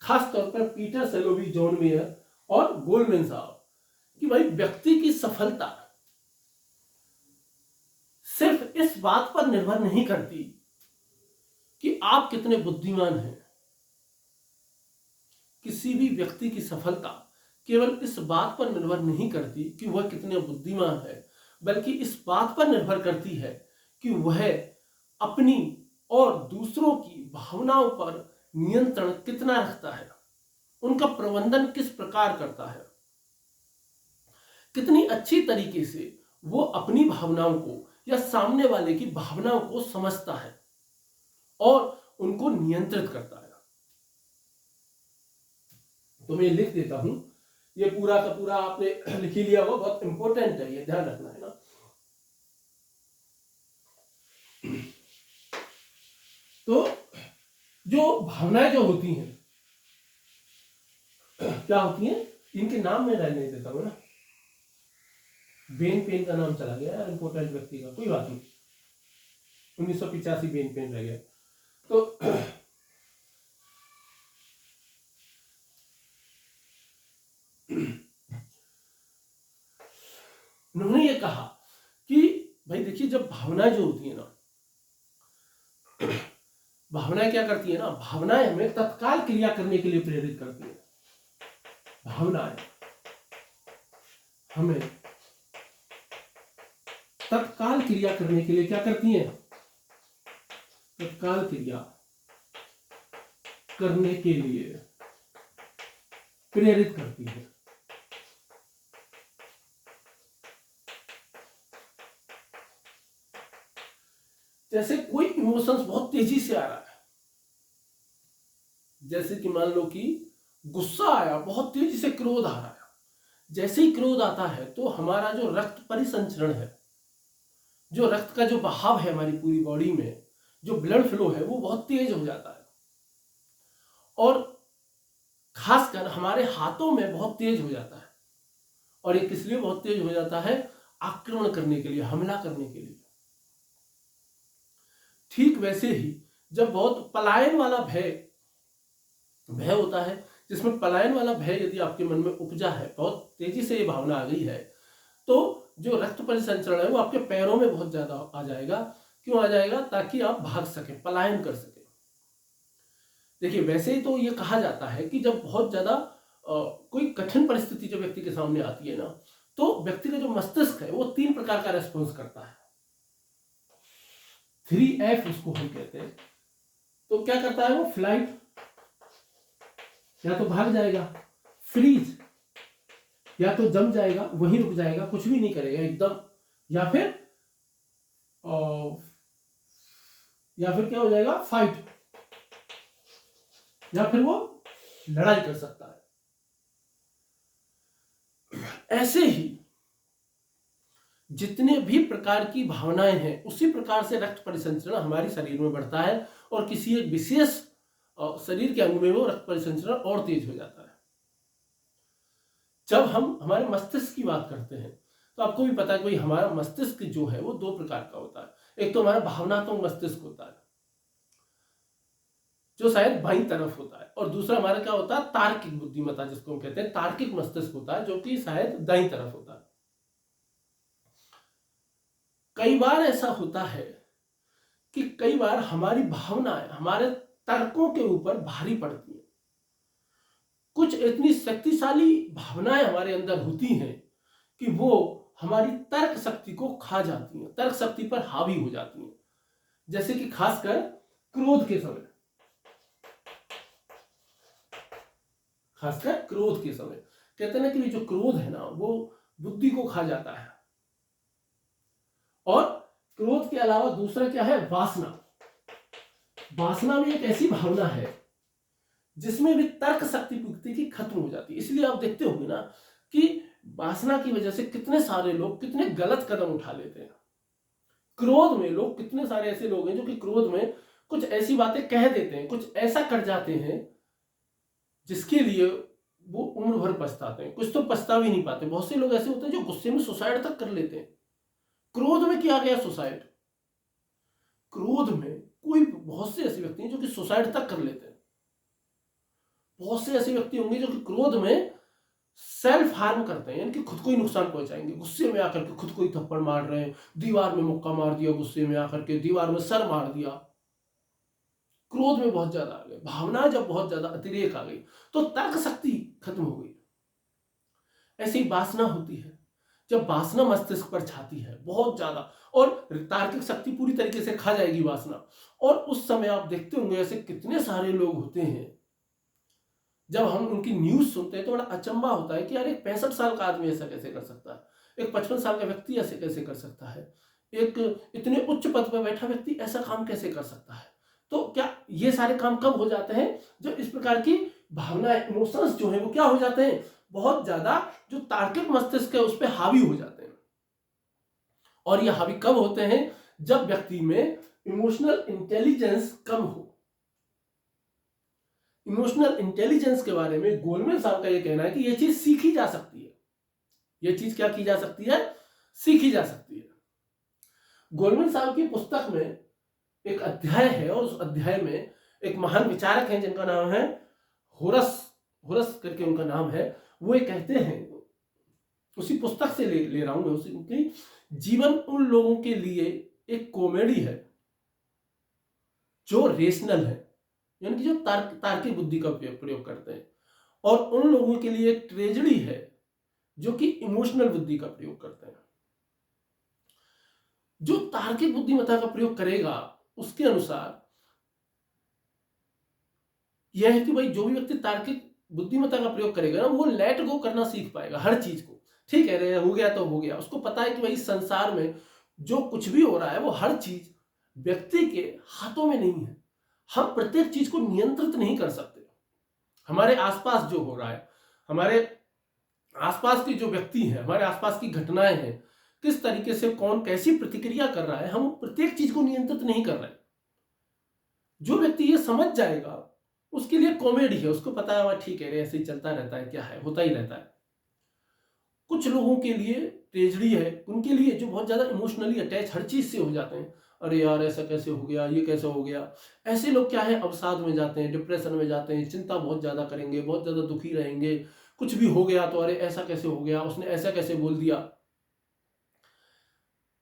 खास तौर पर पीटर सेलोवी, जॉन मेयर और गोलमैन साहब, कि भाई व्यक्ति की सफलता सिर्फ इस बात पर निर्भर नहीं करती कि आप कितने बुद्धिमान हैं। किसी भी व्यक्ति की सफलता केवल इस बात पर निर्भर नहीं करती कि वह कितने बुद्धिमान है, बल्कि इस बात पर निर्भर करती है कि वह अपनी और दूसरों की भावनाओं पर नियंत्रण कितना रखता है, उनका प्रबंधन किस प्रकार करता है, कितनी अच्छी तरीके से वो अपनी भावनाओं को या सामने वाले की भावनाओं को समझता है और उनको नियंत्रित करता है। तो मैं लिख देता हूं, ये पूरा का पूरा आपने लिख ही लिया, वो बहुत इंपॉर्टेंट है, ये ध्यान रखना है ना। तो जो भावनाएं जो होती हैं, क्या होती हैं, इनके नाम में रहने देता हूं ना। बेन पेन का नाम चला गया यार, इंपॉर्टेंट व्यक्ति का, कोई बात नहीं, 1985 बेन पेन रह गया। तो उन्होंने ये कहा कि भाई देखिए, जब भावनाएं जो होती है ना, भावनाएं क्या करती है ना, भावनाएं हमें तत्काल क्रिया करने के लिए प्रेरित करती है। भावनाएं हमें तत्काल क्रिया करने के लिए क्या करती हैं? तत्काल क्रिया करने के लिए प्रेरित करती है। जैसे कोई इमोशंस बहुत तेजी से आ रहा है, जैसे कि मान लो कि गुस्सा आया, बहुत तेजी से क्रोध आ रहा है। जैसे ही क्रोध आता है तो हमारा जो रक्त परिसंचरण है, जो रक्त का जो बहाव है हमारी पूरी बॉडी में, जो ब्लड फ्लो है, वो बहुत तेज हो जाता है, और खासकर हमारे हाथों में बहुत तेज हो जाता है। और ये किस लिए बहुत तेज हो जाता है? आक्रमण करने के लिए, हमला करने के लिए। ठीक वैसे ही जब बहुत पलायन वाला भय होता है, जिसमें पलायन वाला भय यदि आपके मन में उपजा है, बहुत तेजी से ये भावना आ गई है, तो जो रक्त परिसंचरण है वो आपके पैरों में बहुत ज्यादा आ जाएगा। क्यों आ जाएगा? ताकि आप भाग सके, पलायन कर सके। देखिए, वैसे ही तो ये कहा जाता है कि जब बहुत ज्यादा कोई कठिन परिस्थिति जब व्यक्ति के सामने आती है ना, तो व्यक्ति का जो मस्तिष्क है वो 3 प्रकार का रेस्पॉन्स करता है। 3F उसको हम कहते हैं। तो क्या करता है वो? फ्लाइट, या तो भाग जाएगा, फ्रीज, या तो जम जाएगा, वहीं रुक जाएगा, कुछ भी नहीं करेगा एकदम, या फिर क्या हो जाएगा? फाइट, या फिर वो लड़ाई कर सकता है। ऐसे ही जितने भी प्रकार की भावनाएं हैं, उसी प्रकार से रक्त परिसंचरण हमारे शरीर में बढ़ता है, और किसी एक विशेष शरीर के अंग में वो रक्त परिसंचरण और तेज हो जाता है। जब हम हमारे मस्तिष्क की बात करते हैं, तो आपको भी पता है कि हमारा मस्तिष्क जो है वो 2 प्रकार का होता है। एक तो हमारा भावनात्मक मस्तिष्क होता है जो शायद बाईं तरफ होता है, और दूसरा हमारा क्या होता है, तार्किक बुद्धिमत्ता जिसको हम कहते हैं, तार्किक मस्तिष्क होता है जो कि शायद दाईं तरफ होता है। कई बार ऐसा होता है कि कई बार हमारी भावनाएं हमारे तर्कों के ऊपर भारी पड़ती हैं। कुछ इतनी शक्तिशाली भावनाएं हमारे अंदर होती हैं कि वो हमारी तर्क शक्ति को खा जाती हैं, तर्क शक्ति पर हावी हो जाती हैं। जैसे कि खासकर क्रोध के समय, खासकर क्रोध के समय कहते हैं ना कि जो क्रोध है ना वो बुद्धि को खा जाता है। और क्रोध के अलावा दूसरा क्या है, वासना। वासना भी एक ऐसी भावना है जिसमें भी तर्क शक्ति पुख्ती की खत्म हो जाती है। इसलिए आप देखते होंगे ना कि वासना की वजह से कितने सारे लोग कितने गलत कदम उठा लेते हैं। क्रोध में लोग, कितने सारे ऐसे लोग हैं जो कि क्रोध में कुछ ऐसी बातें कह देते हैं, कुछ ऐसा कर जाते हैं जिसके लिए वो उम्र भर पछताते हैं। कुछ तो पछता भी नहीं पाते। बहुत से लोग ऐसे होते हैं जो गुस्से में सुसाइड तक कर लेते हैं। क्रोध में किया गया सुसाइड, क्रोध में कोई, बहुत से ऐसे व्यक्ति हैं जो कि सुसाइड तक कर लेते हैं। बहुत से ऐसे व्यक्ति होंगे जो कि क्रोध में सेल्फ हार्म करते हैं, यानी कि खुद को ही नुकसान पहुंचाएंगे। गुस्से में आकर के खुद को ही थप्पड़ मार रहे हैं, दीवार में मुक्का मार दिया, गुस्से में आकर के दीवार में सर मार दिया। क्रोध में बहुत ज्यादा आ गए, भावना जब बहुत ज्यादा अतिरेक आ गई तो तर्क शक्ति खत्म हो गई। ऐसी वासना होती है, जब वासना मस्तिष्क पर छाती है बहुत ज्यादा, और तार्किक शक्ति पूरी तरीके से खा जाएगी वासना। और उस समय आप देखते होंगे ऐसे कितने सारे लोग होते हैं, जब हम उनकी न्यूज सुनते हैं तो बड़ा अचंभा होता है कि यार एक 65 साल का आदमी ऐसा कैसे कर सकता है, एक 55 साल का व्यक्ति ऐसे कैसे कर सकता है, एक इतने उच्च पद पर बैठा व्यक्ति ऐसा काम कैसे कर सकता है। तो क्या ये सारे काम कब हो जाते हैं, जब इस प्रकार की भावनाएं, इमोशंस जो है वो क्या हो जाते हैं, बहुत ज्यादा जो तार्किक मस्तिष्क है उस पर हावी हो जाते हैं। और ये हावी कब होते हैं, जब व्यक्ति में इमोशनल इंटेलिजेंस कम हो। इमोशनल इंटेलिजेंस के बारे में गोलमैन साहब का यह कहना है कि यह चीज सीखी जा सकती है। यह चीज क्या की जा सकती है, सीखी जा सकती है। गोलमैन साहब की पुस्तक में एक अध्याय है, और उस अध्याय में एक महान विचारक हैं जिनका नाम है होरस करके उनका नाम है। वो ये कहते हैं, उसी पुस्तक से ले रहा हूं मैं, उनकी जीवन उन लोगों के लिए एक कॉमेडी है जो रेशनल है, यानी कि जो तार्किक बुद्धि का प्रयोग करते हैं, और उन लोगों के लिए एक ट्रेजेडी है जो कि इमोशनल बुद्धि का प्रयोग करते हैं। जो तार्किक बुद्धिमत्ता का प्रयोग करेगा उसके अनुसार यह है कि भाई जो भी व्यक्ति तार्किक बुद्धिमत्ता का प्रयोग करेगा ना वो लेट गो करना सीख पाएगा हर चीज को। ठीक है रे, हो गया तो हो गया। उसको पता है कि भाई संसार में जो कुछ भी हो रहा है वो हर चीज व्यक्ति के हाथों में नहीं है। हम प्रत्येक चीज को नियंत्रित नहीं कर सकते। हमारे आसपास जो हो रहा है, हमारे आसपास के जो व्यक्ति हैं, हमारे आसपास की घटनाएं हैं, किस तरीके से कौन कैसी प्रतिक्रिया कर रहा है, हम प्रत्येक चीज को नियंत्रित नहीं कर रहे हैं। जो व्यक्ति ये समझ जाएगा उसके लिए कॉमेडी है, उसको पता है ठीक है ऐसे ही चलता रहता है, क्या है, होता ही रहता है। कुछ लोगों के लिए ट्रेजेडी है, उनके लिए जो बहुत ज्यादा इमोशनली अटैच हर चीज से हो जाते हैं, अरे यार ऐसा कैसे हो गया, ये कैसे हो गया। ऐसे लोग क्या है, अवसाद में जाते हैं, डिप्रेशन में जाते हैं, चिंता बहुत ज्यादा करेंगे, बहुत ज्यादा दुखी रहेंगे। कुछ भी हो गया तो अरे ऐसा कैसे हो गया, उसने ऐसा कैसे बोल दिया।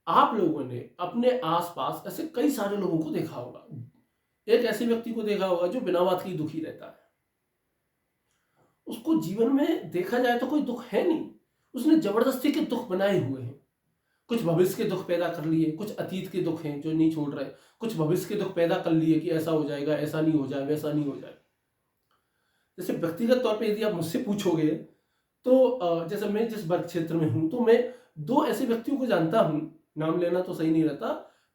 आप लोगों ने अपने आसपास ऐसे कई सारे लोगों को देखा होगा। एक ऐसे व्यक्ति को देखा होगा जो बिना बात की दुखी रहता है। उसको जीवन में देखा जाए तो कोई दुख है नहीं, उसने जबरदस्ती के दुख बनाए हुए हैं। कुछ भविष्य के दुख पैदा कर लिए, कुछ अतीत के दुख हैं जो नहीं छोड़ रहे, कुछ भविष्य के दुख पैदा कर लिए कि ऐसा हो जाएगा, ऐसा नहीं हो जाए, वैसा नहीं हो जाए। जैसे व्यक्तिगत तौर पे यदि आप मुझसे पूछोगे तो जैसे मैं जिस वर्ग क्षेत्र में हूं तो मैं 2 ऐसे व्यक्तियों को जानता हूं, नाम लेना तो सही नहीं रहता।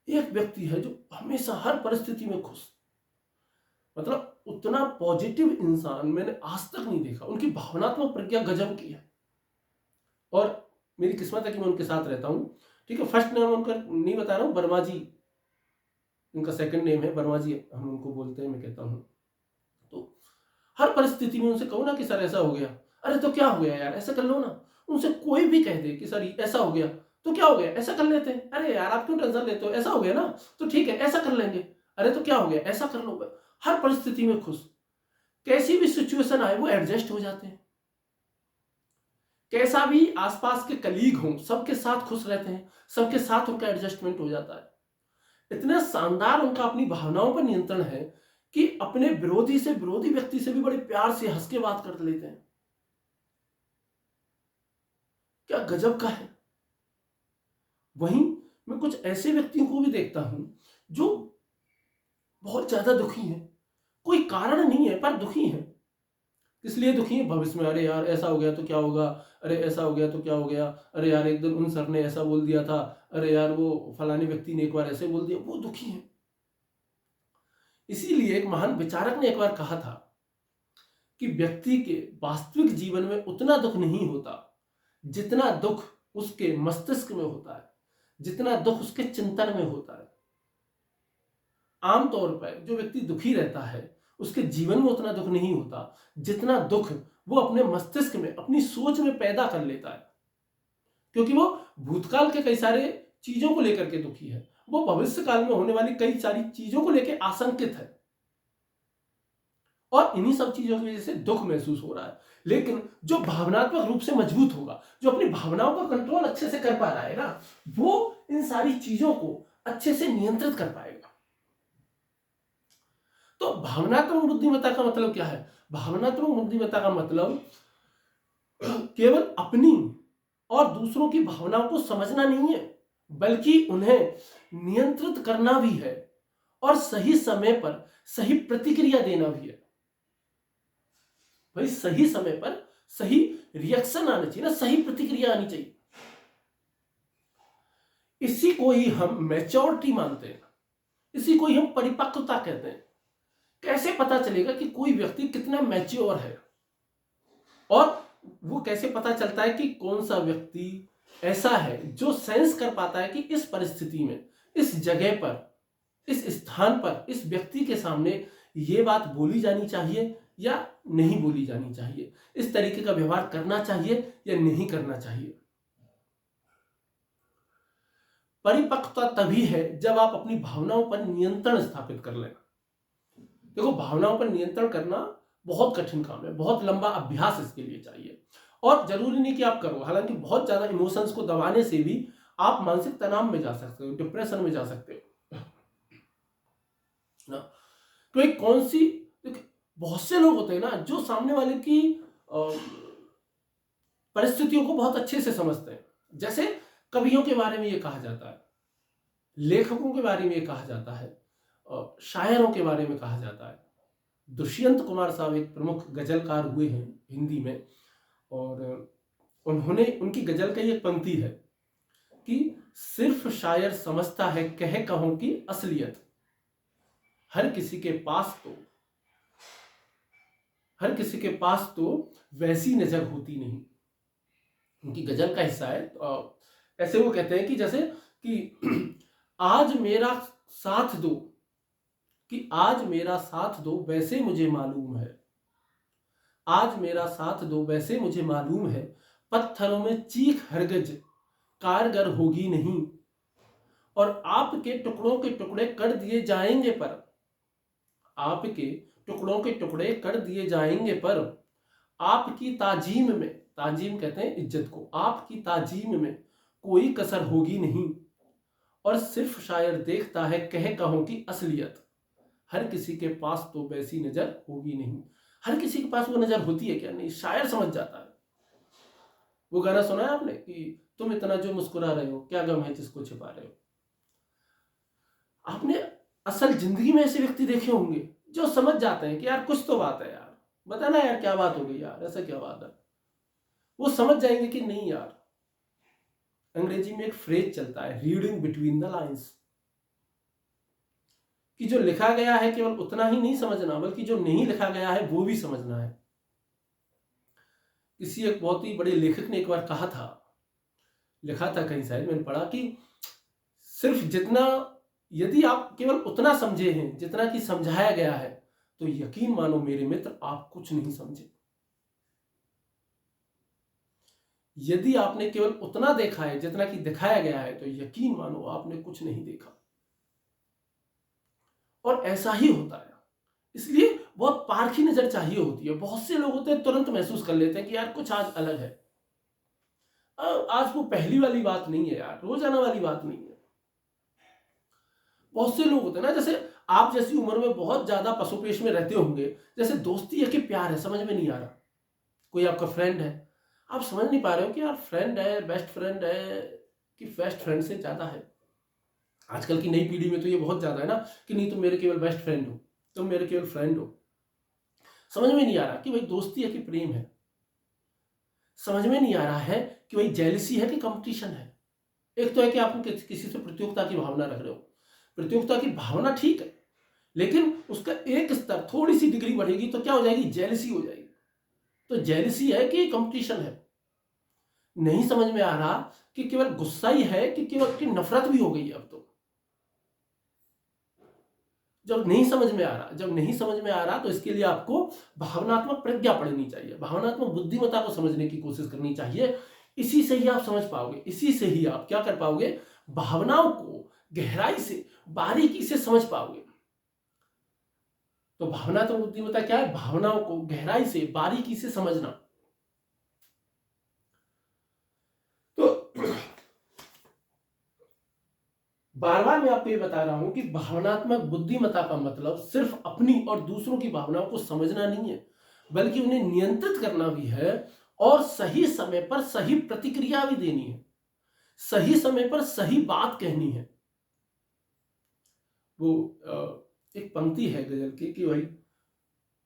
एक व्यक्ति है जो हमेशा हर परिस्थिति में खुश, मतलब उतना पॉजिटिव इंसान मैंने आज तक नहीं देखा। उनकी भावनात्मक प्रज्ञा गजब की है, और मेरी किस्मत है कि मैं उनके साथ रहता हूं। ठीक है, फर्स्ट नाम उनका नहीं बता रहा हूं, वर्मा जी उनका सेकंड नेम है, वर्मा जी हम उनको बोलते हैं, मैं कहता हूं। तो हर परिस्थिति में उनसे कहो ना कि सर ऐसा हो गया, अरे तो क्या हो गया यार, ऐसा कर लो ना। उनसे कोई भी कह दे कि सर ऐसा हो गया, तो क्या हो गया, ऐसा कर लेते हैं, अरे यार आप क्यों टेंशन लेते हो, ऐसा हो गया ना तो ठीक है ऐसा कर लेंगे, अरे तो क्या हो गया ऐसा कर लो। हर परिस्थिति में खुश, कैसी भी सिचुएशन आए वो एडजस्ट हो जाते हैं, कैसा भी आसपास के कलीग हों सबके साथ खुश रहते हैं, सबके साथ उनका एडजस्टमेंट हो जाता है। इतना शानदार उनका अपनी भावनाओं पर नियंत्रण है कि अपने विरोधी व्यक्ति से भी बड़े प्यार से हंस के बात कर लेते हैं। क्या गजब का है। वहीं मैं कुछ ऐसे व्यक्तियों को भी देखता हूं जो बहुत ज्यादा दुखी हैं, कोई कारण नहीं है पर दुखी हैं। इसलिए दुखी है भविष्य में, अरे यार ऐसा हो गया तो क्या होगा, अरे ऐसा हो गया तो क्या हो गया, अरे यार एक दिन उन सर ने ऐसा बोल दिया था, अरे यार वो फलाने व्यक्ति ने एक बार ऐसे बोल दिया, वो दुखी है। इसीलिए एक महान विचारक ने एक बार कहा था कि व्यक्ति के वास्तविक जीवन में उतना दुख नहीं होता जितना दुख उसके मस्तिष्क में होता है, जितना दुख उसके चिंतन में होता है। आमतौर पर जो व्यक्ति दुखी रहता है उसके जीवन में उतना दुख नहीं होता जितना दुख वो अपने मस्तिष्क में, अपनी सोच में पैदा कर लेता है, क्योंकि वो भूतकाल के कई सारे चीजों को लेकर के दुखी है, वो भविष्य काल में होने वाली कई सारी चीजों को लेकर आशंकित है और इन्हीं सब चीजों की वजह से दुख महसूस हो रहा है। लेकिन जो भावनात्मक रूप से मजबूत होगा, जो अपनी भावनाओं का कंट्रोल अच्छे से कर पा रहा है ना, वो इन सारी चीजों को अच्छे से नियंत्रित कर पाएगा। तो भावनात्मक बुद्धिमत्ता का मतलब क्या है? भावनात्मक बुद्धिमत्ता का मतलब केवल अपनी और दूसरों की भावनाओं को समझना नहीं है, बल्कि उन्हें नियंत्रित करना भी है और सही समय पर सही प्रतिक्रिया देना भी है। भाई सही समय पर सही रिएक्शन आना चाहिए ना, सही प्रतिक्रिया आनी चाहिए। इसी को ही हम मैच्योरिटी मानते हैं, इसी को ही हम परिपक्वता कहते हैं। कैसे पता चलेगा कि कोई व्यक्ति कितना मैच्योर है, और वो कैसे पता चलता है कि कौन सा व्यक्ति ऐसा है जो सेंस कर पाता है कि इस परिस्थिति में, इस जगह पर, इस स्थान पर, इस व्यक्ति के सामने ये बात बोली जानी चाहिए या नहीं बोली जानी चाहिए, इस तरीके का व्यवहार करना चाहिए या नहीं करना चाहिए। परिपक्वता तभी है जब आप अपनी भावनाओं पर नियंत्रण स्थापित कर लें। देखो भावनाओं पर नियंत्रण करना बहुत कठिन काम है, बहुत लंबा अभ्यास इसके लिए चाहिए, और जरूरी नहीं कि आप करो। हालांकि बहुत ज्यादा इमोशंस को दबाने से भी आप मानसिक तनाव में जा सकते हो, डिप्रेशन में जा सकते हो ना। तो एक कौन सी, बहुत से लोग होते हैं ना जो सामने वाले की परिस्थितियों को बहुत अच्छे से समझते हैं। जैसे कवियों के बारे में ये कहा जाता है, लेखकों के बारे में ये कहा जाता है, शायरों के बारे में कहा जाता है। दुष्यंत कुमार साहब एक प्रमुख गजलकार हुए हैं हिंदी में, और उन्होंने, उनकी गजल का एक पंक्ति है कि सिर्फ शायर समझता है कह कहों की असलियत, हर किसी के पास तो वैसी नजर होती नहीं। उनकी गजल का हिस्सा है। ऐसे वो कहते हैं कि जैसे कि आज मेरा साथ दो, कि आज मेरा साथ दो वैसे मुझे मालूम है, आज मेरा साथ दो वैसे मुझे मालूम है, पत्थरों में चीख हरगिज कारगर होगी नहीं, और आपके टुकड़ों के टुकड़े कर दिए जाएंगे पर, आपके टुकड़ों के टुकड़े कर दिए जाएंगे पर, आपकी ताजीम में, ताजीम कहते हैं इज्जत को, आपकी ताजीम में कोई कसर होगी नहीं, और सिर्फ शायर देखता है कह कहों की असलियत, हर किसी के पास तो वैसी नजर होगी नहीं। हर किसी के पास वो नजर होती है क्या? नहीं, शायर समझ जाता है। वो गाना सुना है आपने कि तुम इतना जो मुस्कुरा रहे हो क्या गम है जिसको छिपा रहे हो? आपने असल जिंदगी में ऐसे व्यक्ति देखे होंगे जो समझ जाते हैं कि यार कुछ तो बात है यार, बताना यार क्या बात हो गई यार, ऐसा क्या बात है। वो समझ जाएंगे कि नहीं यार, अंग्रेजी में एक फ्रेज चलता है, रीडिंग बिटवीन द लाइंस, कि जो लिखा गया है केवल उतना ही नहीं समझना, बल्कि जो नहीं लिखा गया है वो भी समझना है। किसी एक बहुत ही बड़े लेखक ने एक बार कहा था, लिखा था कहीं शायद मैंने पढ़ा, कि सिर्फ जितना, यदि आप केवल उतना समझे हैं जितना कि समझाया गया है, तो यकीन मानो मेरे मित्र आप कुछ नहीं समझे। यदि आपने केवल उतना देखा है जितना कि दिखाया गया है, तो यकीन मानो आपने कुछ नहीं देखा। और ऐसा ही होता है, इसलिए बहुत पारखी नजर चाहिए होती है। बहुत से लोग होते हैं तुरंत महसूस कर लेते हैं कि यार कुछ आज अलग है। आज वो पहली वाली बात नहीं है यार, रोजाना वाली बात नहीं है। बहुत से लोग होते हैं ना, जैसे आप जैसी उम्र में बहुत ज्यादा पशुपेश में रहते होंगे, जैसे दोस्ती है कि प्यार है, समझ में नहीं आ रहा। कोई आपका फ्रेंड है, आप समझ नहीं पा रहे हो कि यार फ्रेंड है, बेस्ट फ्रेंड है कि बेस्ट फ्रेंड से ज्यादा है। आजकल की नई पीढ़ी में तो ये बहुत ज्यादा है ना कि नहीं तुम मेरे केवल बेस्ट फ्रेंड हो, तुम मेरे केवल फ्रेंड हो। समझ में नहीं आ रहा कि भाई दोस्ती है कि प्रेम है। समझ में नहीं आ रहा है कि भाई जेलसी है कि कंपटीशन है। एक तो है कि आप किसी से प्रतियोगिता की भावना रख रहे हो। प्रतियोगिता की भावना ठीक है, लेकिन उसका एक स्तर, थोड़ी सी डिग्री बढ़ेगी तो क्या हो जाएगी, जेलसी हो जाएगी। तो जेलसी है कि कंपटीशन है। नहीं समझ में आ रहा कि केवल गुस्सा ही है कि केवल की नफरत भी हो गई है अब तो। जब नहीं समझ में आ रहा तो इसके लिए आपको भावनात्मक प्रज्ञा पढ़नी चाहिए, भावनात्मक बुद्धिमत्ता को समझने की कोशिश करनी चाहिए। इसी से ही आप समझ पाओगे, इसी से ही आप क्या कर पाओगे, भावनाओं को गहराई से, बारीकी से समझ पाओगे। तो भावनात्मक बुद्धिमत्ता क्या है, भावनाओं को गहराई से, बारीकी से समझना। तो बार बार मैं आपको ये बता रहा हूं कि भावनात्मक बुद्धिमत्ता का मतलब सिर्फ अपनी और दूसरों की भावनाओं को समझना नहीं है, बल्कि उन्हें नियंत्रित करना भी है और सही समय पर सही प्रतिक्रिया भी देनी है, सही समय पर सही बात कहनी है। वो एक पंक्ति है गजल की कि भाई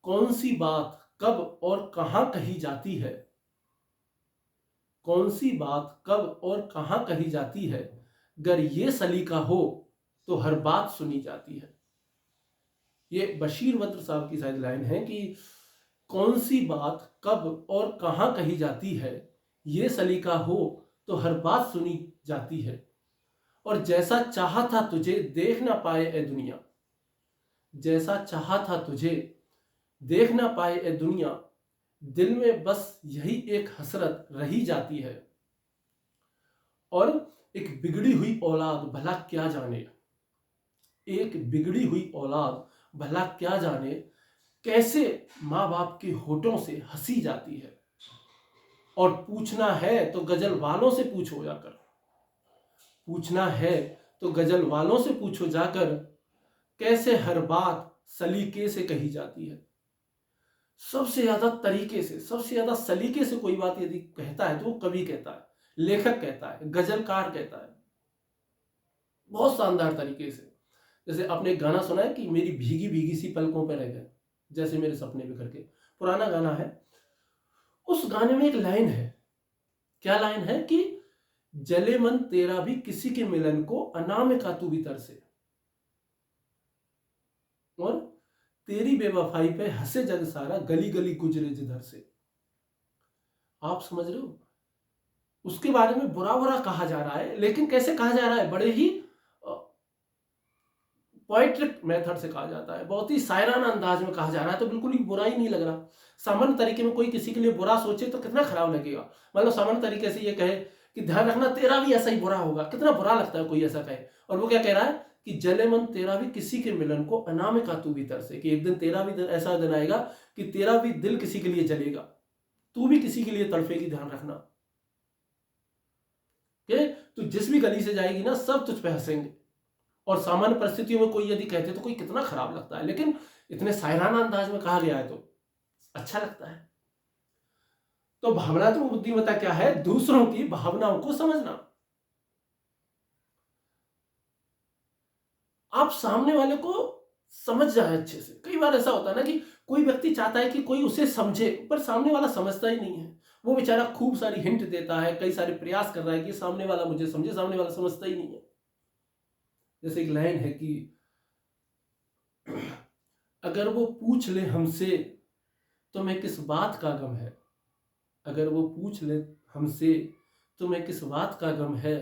कौन सी बात कब और कहां कही जाती है, कौन सी बात कब और कहां कही जाती है, गर ये सलीका हो तो हर बात सुनी जाती है। ये बशीर बद्र साहब की शायद लाइन है कि कौन सी बात कब और कहां कही जाती है, ये सलीका हो तो हर बात सुनी जाती है। और जैसा चाहा था तुझे देख ना पाए ए दुनिया, जैसा चाहा था तुझे देख ना पाए ए दुनिया, दिल में बस यही एक हसरत रही जाती है। और एक बिगड़ी हुई औलाद भला क्या जाने, एक बिगड़ी हुई औलाद भला क्या जाने, कैसे माँ बाप के होठों से हंसी जाती है। और पूछना है तो गजल वालों से पूछो जाकर, पूछना है तो गजल वालों से पूछो जाकर, कैसे हर बात सलीके से कही जाती है। सबसे ज्यादा तरीके से, सबसे ज्यादा सलीके से कोई बात यदि कहता है तो वो कवि कहता है, लेखक कहता है, गजलकार कहता है, बहुत शानदार तरीके से। जैसे आपने एक गाना सुना है कि मेरी भीगी भीगी सी पलकों पे रह गए जैसे मेरे सपने बिखर के, पुराना गाना है। उस गाने में एक लाइन है, क्या लाइन है कि जले मन तेरा भी किसी के मिलन को, अनामिका तू भीतर से, और तेरी बेवफाई पे हंसे जग सारा, गली गली गुजरे जिधर से। आप समझ रहे हो, उसके बारे में बुरा बुरा कहा जा रहा है, लेकिन कैसे कहा जा रहा है, बड़े ही पोएट्रिक मेथड से कहा जाता है, बहुत ही शायराना अंदाज में कहा जा रहा है। तो बिल्कुल ही बुरा ही नहीं लग रहा। सामान्य तरीके में कोई किसी के लिए बुरा सोचे तो कितना खराब लगेगा। मतलब सामान्य तरीके से ये कहे कि ध्यान रखना तेरा भी ऐसा ही बुरा होगा, कितना बुरा लगता है कोई ऐसा कहे। और वो क्या कह रहा है कि जले मन तेरा भी किसी के मिलन को, अनामिका तू भीतर से, कि एक दिन तेरा भी ऐसा दिन आएगा कि तेरा भी दिल किसी के लिए जलेगा, तू भी किसी के लिए तड़फेगी, ध्यान रखना। तू जिस भी गली से जाएगी ना, सब तुझ पे हंसेंगे। और सामान्य परिस्थितियों में कोई यदि कहते तो कोई कितना खराब लगता है, लेकिन इतने शायराना अंदाज में कहा गया है तो अच्छा लगता है। तो भावनात्मक बुद्धिमत्ता क्या है, दूसरों की भावनाओं को समझना। आप सामने वाले को समझ जाए अच्छे से। कई बार ऐसा होता है ना कि कोई व्यक्ति चाहता है कि कोई उसे समझे, पर सामने वाला समझता ही नहीं है। वो बेचारा खूब सारी हिंट देता है, कई सारे प्रयास कर रहा है कि सामने वाला मुझे समझे, सामने वाला समझता ही नहीं है। जैसे एक लाइन है कि अगर वो पूछ ले हमसे तो मैं किस बात का गम है, अगर वो पूछ ले हमसे तो मैं किस बात का गम है,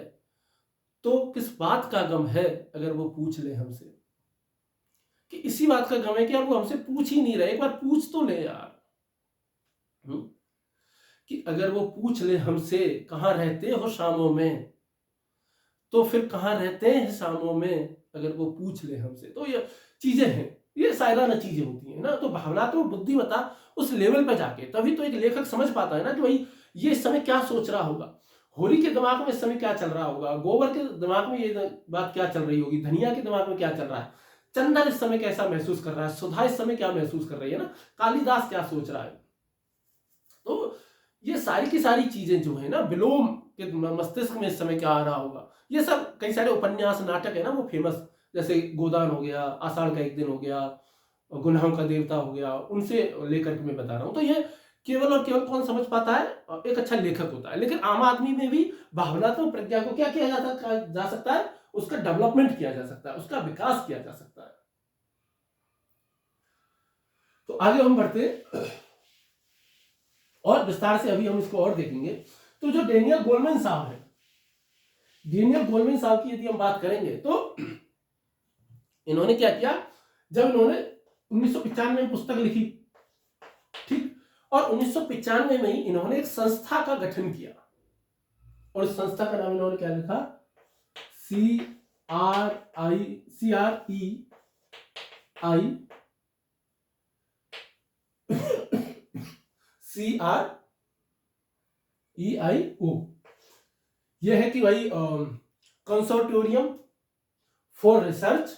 तो किस बात का गम है अगर वो पूछ ले हमसे, कि इसी बात का गम है कि यार वो हमसे पूछ ही नहीं रहे, एक बार पूछ तो ले यार। कि अगर वो पूछ ले हमसे कहाँ रहते हो शामों में, तो फिर कहाँ रहते हैं शामों में, अगर वो पूछ ले हमसे। तो ये चीजें हैं, ये शायराना चीजें होती हैं ना। तो भावनात्मक बुद्धिमत्ता उस लेवल पे जाके तभी तो एक लेखक समझ पाता है ना कि भाई ये इस समय क्या सोच रहा होगा, होरी के दिमाग में इस समय क्या चल रहा होगा, गोबर के दिमाग में ये बात क्या चल रही होगी, धनिया के दिमाग में क्या चल रहा है, चंदन इस समय कैसा महसूस कर रहा है, सुधा इस समय क्या महसूस कर रही है ना, कालिदास क्या सोच रहा है। तो ये सारी की सारी चीजें जो है ना, विलोम के मस्तिष्क में इस समय क्या आ रहा होगा, ये सब कई सारे उपन्यास नाटक है ना वो फेमस, जैसे गोदान हो गया, आषाढ़ का एक दिन हो गया, गुनाहों का देवता हो गया, उनसे लेकर के मैं बता रहा हूं। तो ये केवल और केवल कौन समझ पाता है, एक अच्छा लेखक होता है। लेकिन आम आदमी में भी भावनात्मक प्रज्ञा को क्या किया जा सकता है, उसका डेवलपमेंट किया जा सकता है, उसका विकास किया जा सकता है। तो आगे हम बढ़ते और विस्तार से अभी हम इसको और देखेंगे। तो जो डेनियल गोलमैन साहब है, डेनियल गोलमैन साहब की यदि हम बात करेंगे तो इन्होंने क्या किया, जब इन्होंने 1995 में पुस्तक लिखी, ठीक, और 1995 में ही इन्होंने एक संस्था का गठन किया, और इस संस्था का नाम इन्होंने क्या लिखा, CREIO। यह है कि भाई consortium for research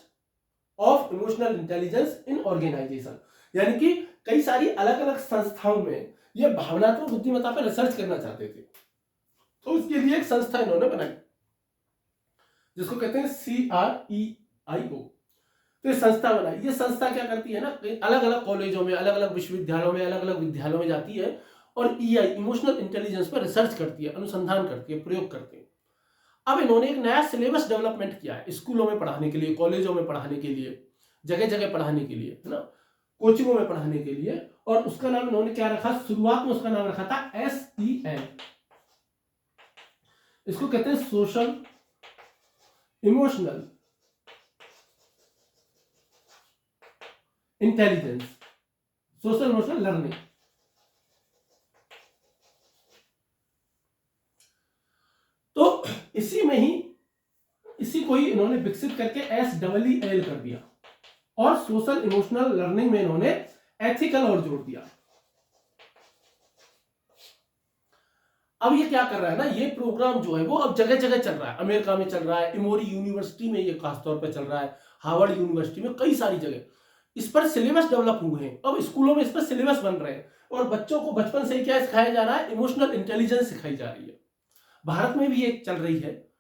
of emotional intelligence in organisation, यानी कि कई सारी अलग अलग संस्थाओं में ये भावनात्मक बुद्धिमत्ता पर रिसर्च करना चाहते थे। तो उसके लिए एक संस्था इन्होंने बनाई जिसको कहते हैं CREIO। तो ये संस्था बनाई, ये संस्था क्या करती है ना, अलग अलग कॉलेजों में, अलग अलग विश्वविद्यालयों में, अलग अलग विद्यालयों में जाती है और EI इमोशनल इंटेलिजेंस पर रिसर्च करती है, अनुसंधान करती है, प्रयोग करती है। अब इन्होंने एक नया सिलेबस डेवलपमेंट किया है, स्कूलों में पढ़ाने के लिए, कॉलेजों में पढ़ाने के लिए, जगह जगह पढ़ाने के लिए, है ना, कोचिंगों में पढ़ाने के लिए। और उसका नाम इन्होंने क्या रखा, शुरुआत में उसका नाम रखा था SEL। इसको कहते हैं social emotional intelligence, social emotional learning. तो इसी में ही, इसी को ही इन्होंने विकसित करके SEEL कर दिया, और सोशल इमोशनल लर्निंग में इन्होंने एथिकल और जोड़ दिया। अब ये क्या कर रहा है ना, ये प्रोग्राम जो है वो अब जगह जगह चल रहा है, अमेरिका में चल रहा है, इमोरी यूनिवर्सिटी में ये खासतौर पर चल रहा है, हार्वर्ड यूनिवर्सिटी में, कई सारी जगह इस पर सिलेबस डेवलप हुए हैं। अब स्कूलों में इस पर सिलेबस बन रहे हैं और बच्चों को बचपन से क्या सिखाया जा रहा है, इमोशनल इंटेलिजेंस सिखाई जा रही है। भारत में भी एक चल रही है,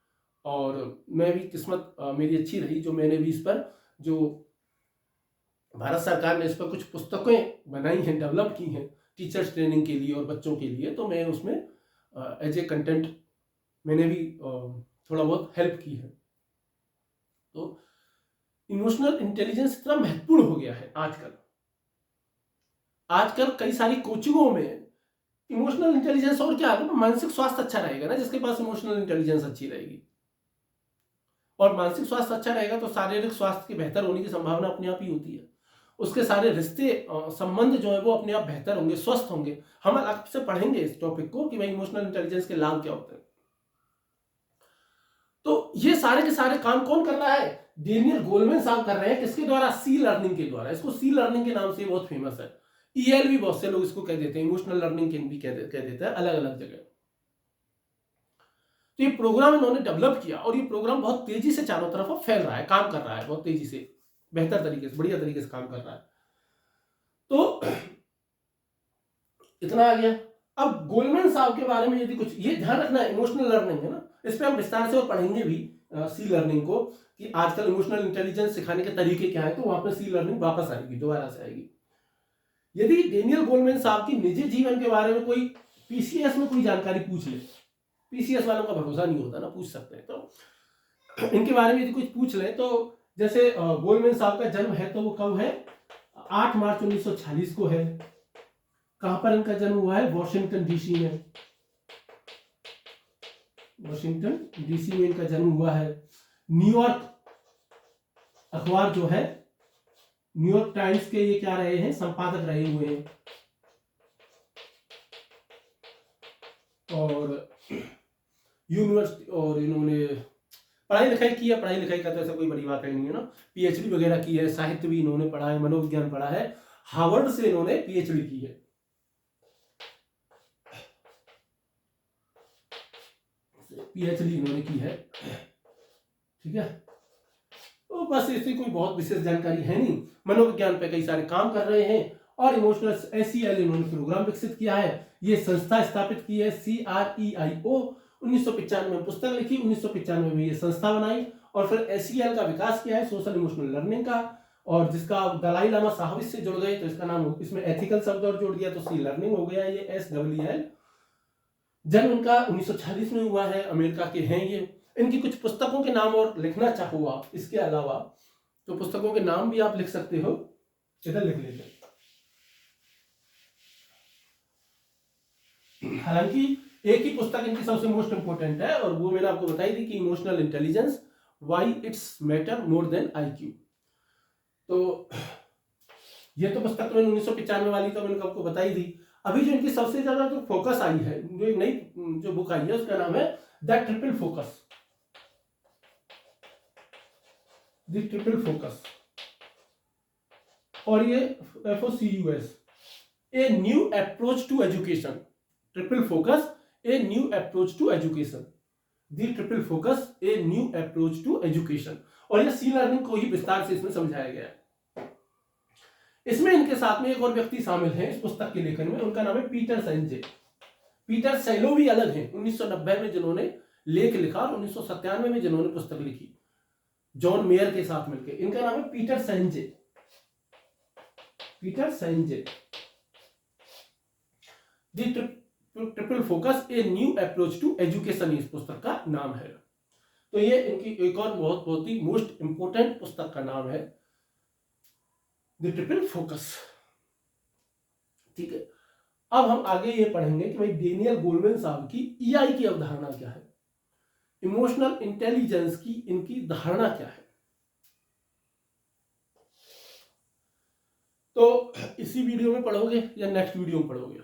और मैं भी किस्मत मेरी अच्छी रही जो मैंने भी इस पर, जो भारत सरकार ने इस पर कुछ पुस्तकें बनाई हैं, डेवलप की हैं टीचर्स ट्रेनिंग के लिए और बच्चों के लिए, तो मैं उसमें एज ए कंटेंट मैंने भी थोड़ा बहुत हेल्प की है। तो इमोशनल इंटेलिजेंस इतना महत्वपूर्ण हो गया है आजकल। आजकल कई सारी कोचिंगों में इमोशनल इंटेलिजेंस, और क्या मानसिक स्वास्थ्य अच्छा रहेगा ना जिसके पास इमोशनल इंटेलिजेंस अच्छी रहेगी, और मानसिक स्वास्थ्य अच्छा रहेगा तो शारीरिक स्वास्थ्य की बेहतर होने की संभावना अपने आप ही होती है। उसके सारे रिश्ते संबंध जो है वो अपने आप बेहतर होंगे, स्वस्थ होंगे। हम अलग से पढ़ेंगे इस टॉपिक को कि भाई इमोशनल इंटेलिजेंस के लाभ क्या होते हैं। तो ये सारे के सारे काम कौन कर रहा है, डेनियल गोलमैन साहब कर रहे हैं। किसके द्वारा, सी लर्निंग के द्वारा। इसको सी लर्निंग के नाम से बहुत फेमस है, EL भी बहुत से लोग इसको कह देते हैं, इमोशनल लर्निंग के भी कह देते हैं अलग अलग जगह। तो ये प्रोग्राम इन्होंने डेवलप किया और ये प्रोग्राम बहुत तेजी से चारों तरफ फैल रहा है, काम कर रहा है बहुत तेजी से, बेहतर तरीके से, बढ़िया तरीके से काम कर रहा है। तो इतना आ गया। अब गोलमैन साहब के बारे में यदि कुछ ये ध्यान रखना है, इमोशनल लर्निंग है ना, इस पर हम विस्तार से और पढ़ेंगे भी सी लर्निंग को, कि आजकल इमोशनल इंटेलिजेंस सिखाने के तरीके क्या है, तो वहां पर सी लर्निंग वापस आएगी, दोबारा से आएगी। यदि डेनियल गोलमैन साहब की निजी जीवन के बारे में कोई PCS में कोई जानकारी पूछ ले, PCS वालों का भरोसा नहीं होता ना, पूछ सकते हैं, तो इनके बारे में यदि कुछ पूछ ले, तो जैसे गोलमैन साहब का जन्म है तो वो कब है, 8 मार्च 1946 को है। कहां पर इनका जन्म हुआ है, वॉशिंगटन DC में, वॉशिंगटन DC में इनका जन्म हुआ है। न्यूयॉर्क अखबार जो है, न्यूयॉर्क टाइम्स के ये क्या रहे हैं, संपादक रहे हुए हैं। और यूनिवर्सिटी, और इन्होंने पढ़ाई लिखाई की है। पढ़ाई लिखाई का तो ऐसा कोई बड़ी बात है नहीं है ना, पीएचडी वगैरह की है, साहित्य भी इन्होंने पढ़ा है, मनोविज्ञान पढ़ा है, हार्वर्ड से इन्होंने पीएचडी की है। पीएचडी इन्होंने की है, ठीक है। तो बस इसकी कोई बहुत विशेष जानकारी है नहीं। मनोविज्ञान पे कई सारे काम कर रहे हैं और इमोशनल एसीएल इन्होंने प्रोग्राम विकसित किया है। ये संस्था स्थापित की है CREIO। 1995 में पुस्तक लिखी, 1995 में ये संस्था बनाई और फिर एसीएल का विकास किया है, सोशल इमोशनल लर्निंग का, और जिसका दलाई लामा साहब इससे जुड़ गए तो इसका नाम, इसमें एथिकल शब्द और जोड़ दिया तो सी लर्निंग हो गया ये SEEL। जन्म इनका 1946 में हुआ है, अमेरिका के हैं ये। इनकी कुछ पुस्तकों के नाम और लिखना चाहो आप इसके अलावा तो पुस्तकों के नाम भी आप लिख सकते हो, इधर लिख लेते हैं। हालांकि एक ही पुस्तक इनकी सबसे मोस्ट इंपोर्टेंट है और वो मैंने आपको बताई थी कि emotional intelligence, why it's matter more than IQ। तो ये तो पुस्तक मैंने 1995 वाली तो मैंने आपको बताई थी। अभी जो इनकी सबसे ज्यादा जो फोकस आई है, जो एक नई जो बुक आई है उसका नाम है the triple focus. The triple focus, और ये FOCUS, a new approach to education. Triple focus, a new approach to education. The triple focus, a new approach to education. और ये सी लर्निंग को ही विस्तार से इसमें समझाया गया है। इसमें इनके साथ में एक और व्यक्ति शामिल हैं इस पुस्तक के लेखन में, उनका नाम है पीटर सेंजे। पीटर सेलो भी अलग हैं, 1990 में जिन्होंने लेख लिखा और 1997 में जिन्होंने पुस्तक लिखी जॉन मेयर के साथ मिलकर। इनका नाम है Peter Senge. Peter Senge, the triple focus, a new approach to education, इस पुस्तक का नाम है। तो ये इनकी एक और बहुत ही मोस्ट इंपोर्टेंट पुस्तक का नाम है द ट्रिपल फोकस, ठीक है। अब हम आगे ये पढ़ेंगे कि भाई डेनियल गोलमैन साहब की EI की अवधारणा क्या है, इमोशनल इंटेलिजेंस की इनकी धारणा क्या है। तो इसी वीडियो में पढ़ोगे या नेक्स्ट वीडियो में पढ़ोगे?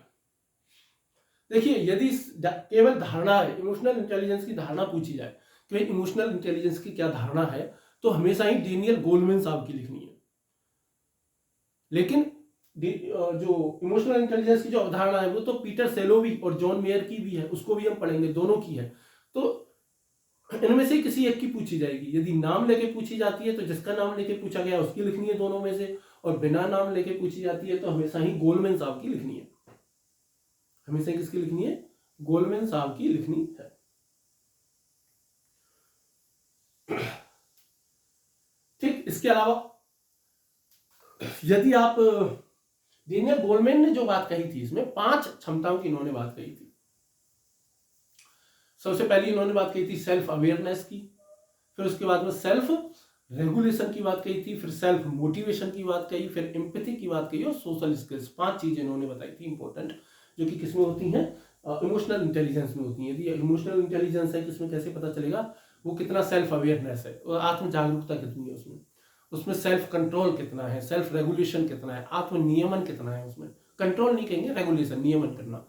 देखिए, यदि केवल धारणा है, इमोशनल इंटेलिजेंस की धारणा पूछी जाए कि भाई इमोशनल इंटेलिजेंस की क्या धारणा है, तो हमेशा ही डेनियल गोलमैन साहब की लिखनी है। लेकिन जो इमोशनल इंटेलिजेंस की जो अवधारणा है वो तो पीटर सेलोवी और जॉन मेयर की भी है, उसको भी हम पढ़ेंगे, दोनों की है। तो इनमें से किसी एक की पूछी जाएगी। यदि नाम लेके पूछी जाती है तो जिसका नाम लेके पूछा गया उसकी लिखनी है दोनों में से, और बिना नाम लेके पूछी जाती है तो हमेशा ही गोलमैन साहब की लिखनी है। हमेशा किसकी लिखनी है? गोलमैन साहब की लिखनी है। ठीक, इसके अलावा यदि आप डेनियल गोलमैन ने जो बात कही थी, इसमें 5 क्षमताओं की इन्होंने बात कही थी। सबसे पहले इन्होंने बात कही थी सेल्फ अवेयरनेस की, फिर उसके बाद में सेल्फ रेगुलेशन की बात कही थी, फिर सेल्फ मोटिवेशन की बात कही, फिर एम्पैथी की बात कही और सोशल स्किल्स। 5 चीजें इन्होंने बताई थी इंपॉर्टेंट, जो कि किसमें होती हैं? इमोशनल इंटेलिजेंस में होती है। यदि इमोशनल इंटेलिजेंस है किसमें, कैसे पता चलेगा वो कितना सेल्फ अवेयरनेस है, और आत्म जागरूकता कितनी है उसमें, उसमें सेल्फ कंट्रोल कितना है, सेल्फ रेगुलेशन कितना है, आत्म नियमन कितना है, उसमें कंट्रोल नहीं कहेंगे, रेगुलेशन, नियमन करना,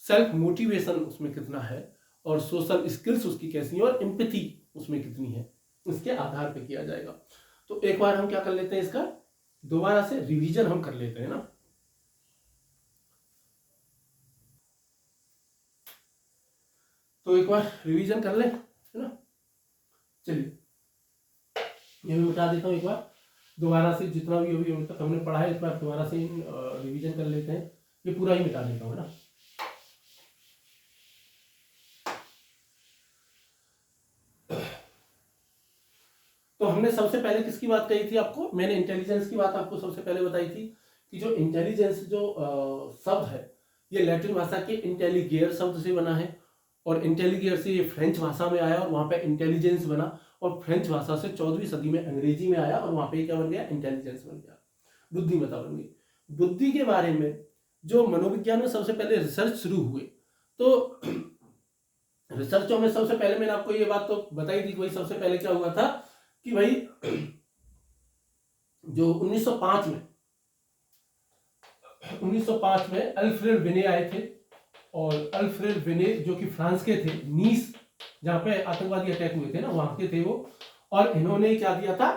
सेल्फ मोटिवेशन उसमें कितना है, और सोशल स्किल्स उसकी कैसी है, और एम्पैथी उसमें कितनी है, इसके आधार पे किया जाएगा। तो एक बार हम क्या कर लेते हैं, इसका दोबारा से रिवीजन हम कर लेते हैं ना। तो एक बार रिवीजन कर ले, है ना। चलिए ये मैं बता देता हूँ एक बार दोबारा से, जितना भी अभी तक हमने पढ़ा है इस बार दोबारा से रिवीजन कर लेते हैं। ये पूरा ही मिटा देता हूँ, है ना। तो हमने सबसे पहले किसकी बात कही थी आपको? मैंने इंटेलिजेंस की बात आपको सबसे पहले बताई थी कि जो इंटेलिजेंस जो शब्द है ये लैटिन भाषा के इंटेलिगियर शब्द से बना है, और इंटेलिगियर से ये फ्रेंच भाषा में आया और वहां पे इंटेलिजेंस बना, और फ्रेंच भाषा से 14वीं सदी में अंग्रेजी में आया और वहां पे क्या बन गया? इंटेलिजेंस बन गया, बुद्धिमत्ता बन गई। बुद्धि के बारे में जो मनोविज्ञान में सबसे पहले रिसर्च शुरू हुए, तो रिसर्चों में सबसे पहले मैंने आपको ये बात तो बताई थी कि भाई सबसे पहले क्या हुआ था कि भाई जो 1905 में अल्फ्रेड बिने आए थे, और अल्फ्रेड वेने जो कि फ्रांस के थे, नीस जहां पे आतंकवादी अटैक हुए थे ना, वहां के थे वो। और इन्होंने क्या दिया था,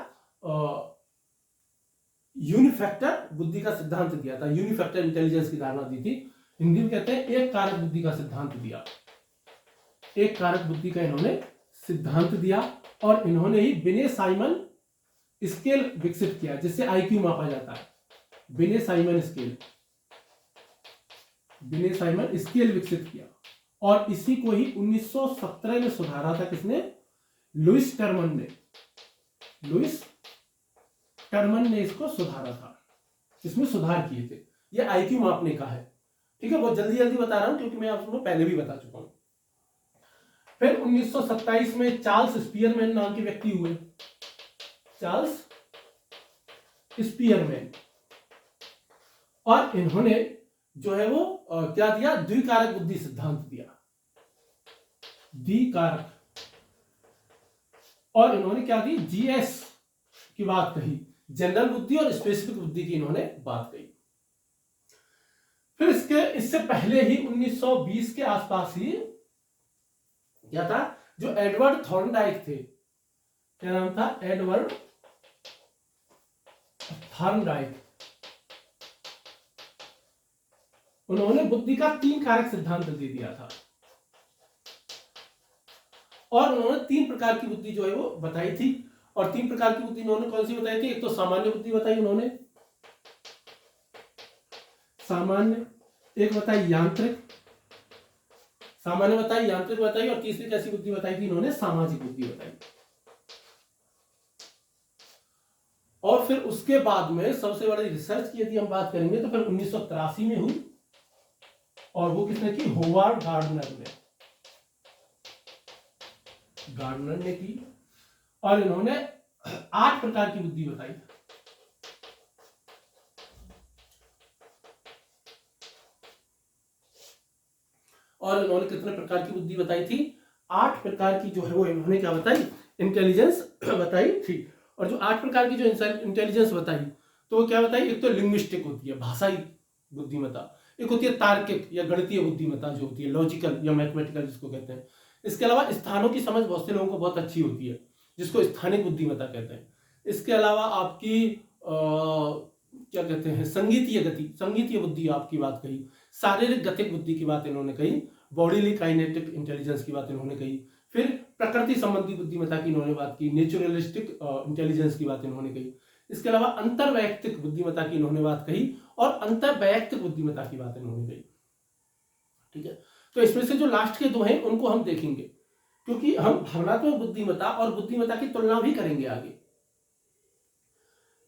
यूनिफैक्टर बुद्धि का सिद्धांत दिया था, यूनिफैक्टर इंटेलिजेंस की धारणा दी थी। हिंदी में कहते हैं एक कारक बुद्धि का सिद्धांत दिया, एक कारक बुद्धि का इन्होंने सिद्धांत दिया। और इन्होंने ही बिने साइमन स्केल विकसित किया जिससे आईक्यू मापा जाता है। बिने साइमन स्केल, बिने साइमन स्केल विकसित किया। और इसी को ही 1917 में सुधारा था किसने, लुइस टर्मन ने। लुइस टर्मन ने इसको सुधारा था, इसमें सुधार किए थे। ये आईक्यू मापने का है, ठीक है। बहुत जल्दी जल्दी बता रहा हूं क्योंकि मैं आपको पहले भी बता चुका हूं। फिर 1927 में चार्ल्स स्पीयरमैन नाम के व्यक्ति हुए, चार्ल्स स्पीयरमैन। और इन्होंने जो है वो क्या दिया, द्विकारक बुद्धि सिद्धांत दिया, द्विकारक। और इन्होंने क्या दी, जीएस की बात कही, जनरल बुद्धि और स्पेसिफिक बुद्धि की इन्होंने बात कही। फिर इससे पहले ही 1920 के आसपास ही क्या था, जो एडवर्ड थॉर्नडाइक थे, क्या नाम था, एडवर्ड थॉर्नडाइक, उन्होंने बुद्धि का 3 कारक सिद्धांत दे दिया था। और उन्होंने 3 प्रकार की बुद्धि जो है वो बताई थी। और 3 प्रकार की बुद्धि उन्होंने कौन सी बताई थी, एक तो सामान्य बुद्धि बताई उन्होंने, सामान्य, एक बताई यांत्रिक, सामान्य बताई, यांत्रिक बताई, और तीसरी कैसी बुद्धि बताई थी इन्होंने, सामाजिक बुद्धि बताई। और फिर उसके बाद में सबसे बड़ी रिसर्च की यदि हम बात करेंगे तो फिर 1983 में हुई, और वो किसने की, होवार्ड गार्डनर ने की। और इन्होंने 8 प्रकार की बुद्धि बताई। और इन्होंने कितने प्रकार की बुद्धि बताई थी, 8 प्रकार की जो है वो इन्होंने क्या बताई, इंटेलिजेंस बताई थी। और जो 8 प्रकार की जो इंटेलिजेंस बताई, तो वो क्या बताई, एक तो लिंग्विस्टिक होती है, भाषाई बुद्धिमत्ता, एक होती है तार्किक या गणितीय बुद्धिमत्ता जो होती है, लॉजिकल या मैथमेटिकल जिसको कहते हैं। इसके अलावा स्थानों की समझ बहुत से लोगों को बहुत अच्छी होती है, जिसको स्थानिक बुद्धिमत्ता कहते हैं। इसके अलावा आपकी क्या कहते हैं, संगीतीय गति, संगीतीय बुद्धि आपकी बात कही, शारीरिक गतिक बुद्धि की बात इन्होंने कही, बॉडीली काइनेटिक इंटेलिजेंस की बात इन्होंने कही। फिर प्रकृति संबंधी बुद्धिमत्ता की इन्होंने बात की, नेचुरलिस्टिक इंटेलिजेंस की बात इन्होंने कही। इसके अलावा अंतर्वैयक्तिक बुद्धिमत्ता की इन्होंने बात कही, और अंतर्वैयक्तिक बुद्धिमत्ता की बात इन्होंने कही, ठीक है। तो इसमें से जो लास्ट के 2 हैं उनको हम देखेंगे, क्योंकि हम भावनात्मक बुद्धिमत्ता और बुद्धिमत्ता की तुलना भी करेंगे आगे,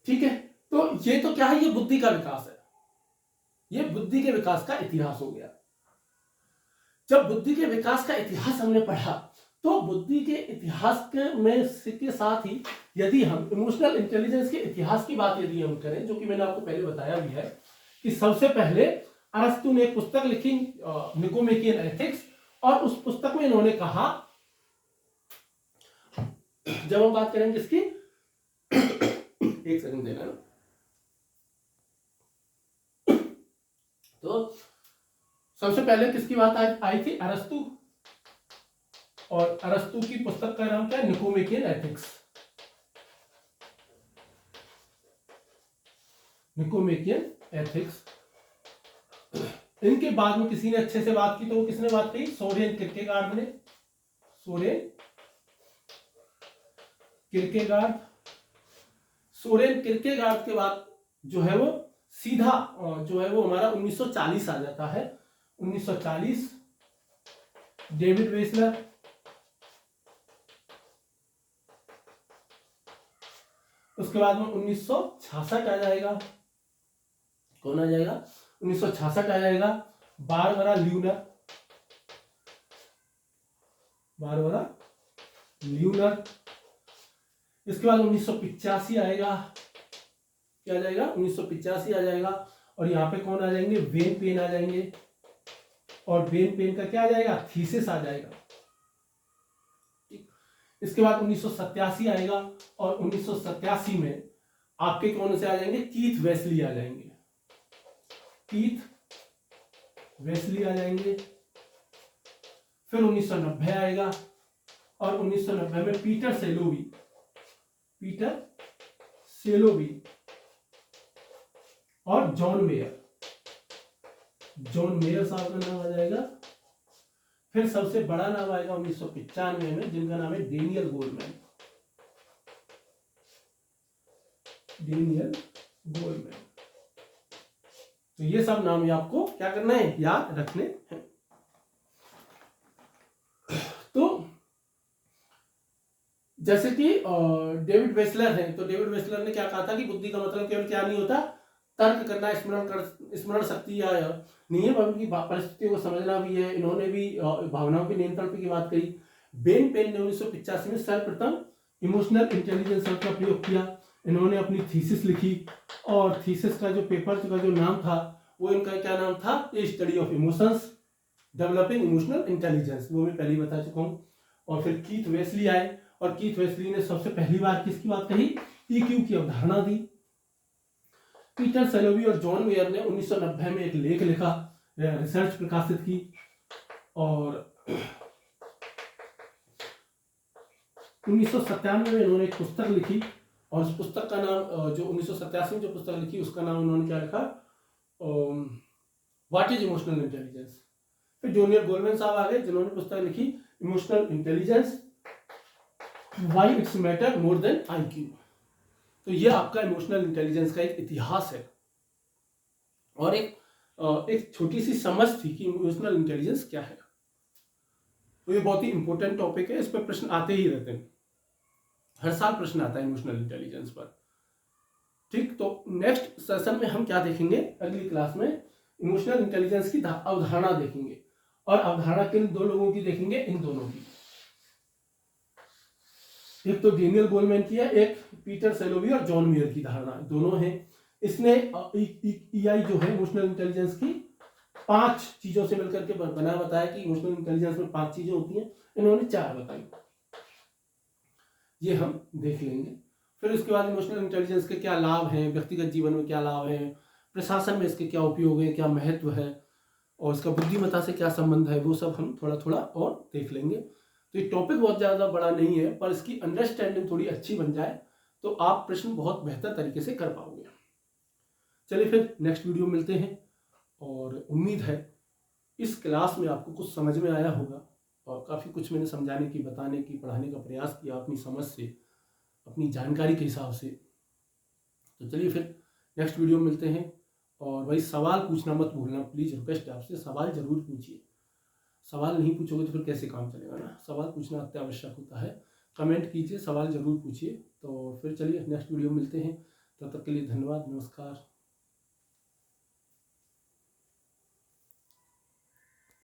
ठीक है। तो ये तो क्या है, ये बुद्धि का विकास है, ये बुद्धि के विकास का इतिहास हो गया। जब बुद्धि के विकास का इतिहास हमने पढ़ा, तो बुद्धि के इतिहास के साथ ही यदि हम इमोशनल इंटेलिजेंस के इतिहास की बात यदि हम करें, जो कि मैंने आपको पहले बताया भी है, कि सबसे पहले अरस्तु ने एक पुस्तक लिखी, निकोमेकियन एथिक्स। और उस पुस्तक में इन्होंने कहा, जब हम बात करेंगे इसकी एक सेकंड देना, तो सबसे पहले किसकी बात आई थी, अरस्तु। और अरस्तु की पुस्तक का नाम क्या है, निकोमेकियन एथिक्स, निकोमेकियन एथिक्स। इनके बाद में किसी ने अच्छे से बात की, तो वो किसने बात कही, सोरेन किरकेगार्ड ने, सोरेन किरकेगार्ड। सोरेन किरकेगार्ड के बाद जो है वो सीधा जो है वो हमारा 1940 आ जाता है, 1940 डेविड वेसलर। उसके बाद में 1966 आ जाएगा, कौन आ जाएगा, 1966 आ जाएगा, बारबरा ल्यूनर, बारबरा ल्यूनर। इसके बाद 1985 आएगा, क्या आ जाएगा, 1985 आ जाएगा। और यहां पे कौन आ जाएंगे, वेन पेन आ जाएंगे। और वेन पेन का क्या आ जाएगा, थीसिस आ जाएगा। इसके बाद 1987 आएगा, और 1987 में आपके कौन से आ जाएंगे, कीथ वेस्ली आ जाएंगे, कीथ वेस्ली आ जाएंगे। फिर 1990 आएगा और 1990 में पीटर सेलोवी और जॉन मेयर साहब का नाम आ जाएगा। फिर सबसे बड़ा नाम आएगा 1995 में, जिनका नाम है डेनियल गोलमैन। तो ये सब नाम आपको क्या करना है, याद रखने हैं। तो जैसे कि डेविड वेसलर है, तो डेविड वेसलर ने क्या कहा था कि बुद्धि का मतलब केवल क्या नहीं होता, तर्क करना, स्मरण शक्ति या नहीं है, बल्कि परिस्थितियों को समझना भी है। इन्होंने भी भावनाओं के नियंत्रण की बात करी। बेन पेन ने 1985 में सर्वप्रथम इमोशनल इंटेलिजेंस शब्द का प्रयोग किया। इन्होंने अपनी थीसिस लिखी और थीसिस का जो पेपर का जो नाम था वो इनका क्या नाम था, a study of emotions developing emotional intelligence, वो मैं पहले ही बता चुका हूँ। और फिर कीथ वेस्ली आए और कीथ वेस्ली ने सबसे पहली बार किसकी बात कही, ईक्यू की अवधारणा दी। पीटर सेलोवी और जॉन मेयर ने 1990 में एक लेख लिखा, रिसर्च प्रकाशित की। और 1997 में इन्होंने एक पुस्तक लिखी और उस पुस्तक का नाम, जो 1987 में जो पुस्तक लिखी उसका नाम उन्होंने क्या लिखा, व्हाट इज इमोशनल इंटेलिजेंस। फिर जूनियर गोलमैन साहब आ गए, जिन्होंने पुस्तक लिखी emotional intelligence, why it's matter more than IQ. तो ये आपका इमोशनल इंटेलिजेंस का एक इतिहास है और एक छोटी सी समझ थी कि इमोशनल इंटेलिजेंस क्या है। तो ये बहुत ही इंपॉर्टेंट टॉपिक है, इस पर प्रश्न आते ही रहते हैं, हर साल प्रश्न आता है इमोशनल इंटेलिजेंस पर। ठीक, तो नेक्स्ट सेशन में हम क्या देखेंगे, अगली क्लास में इमोशनल इंटेलिजेंस की अवधारणा देखेंगे और अवधारणा किन दो लोगों की देखेंगे, इन दोनों की। एक तो डेनियल गोलमैन की है, एक पीटर सेलोवी और जॉन मेयर की धारणा, दोनों हैं। इसने ईआई जो है इमोशनल इंटेलिजेंस की 5 चीजों से मिलकर के बना बताया कि इमोशनल इंटेलिजेंस में 5 चीजें होती हैं, इन्होंने 4 बताई, ये हम देख लेंगे। फिर उसके बाद इमोशनल इंटेलिजेंस के क्या लाभ हैं, व्यक्तिगत जीवन में क्या लाभ हैं, प्रशासन में इसके क्या उपयोग है, क्या महत्व है और इसका बुद्धिमत्ता से क्या संबंध है, वो सब हम थोड़ा थोड़ा और देख लेंगे। तो ये टॉपिक बहुत ज़्यादा बड़ा नहीं है, पर इसकी अंडरस्टैंडिंग थोड़ी अच्छी बन जाए तो आप प्रश्न बहुत बेहतर तरीके से कर पाओगे। चलिए फिर नेक्स्ट वीडियो मिलते हैं और उम्मीद है इस क्लास में आपको कुछ समझ में आया होगा और काफ़ी कुछ मैंने समझाने की, बताने की, पढ़ाने का प्रयास किया अपनी समझ से, अपनी जानकारी के हिसाब से। तो चलिए फिर नेक्स्ट वीडियो में मिलते हैं और भाई सवाल पूछना मत भूलना, प्लीज़ रिक्वेस्ट है आपसे, सवाल जरूर पूछिए। सवाल नहीं पूछोगे तो फिर कैसे काम चलेगा ना, सवाल पूछना अत्यावश्यक होता है। कमेंट कीजिए, सवाल जरूर पूछिए। तो फिर चलिए नेक्स्ट वीडियो में मिलते हैं, तब तक के लिए धन्यवाद, नमस्कार।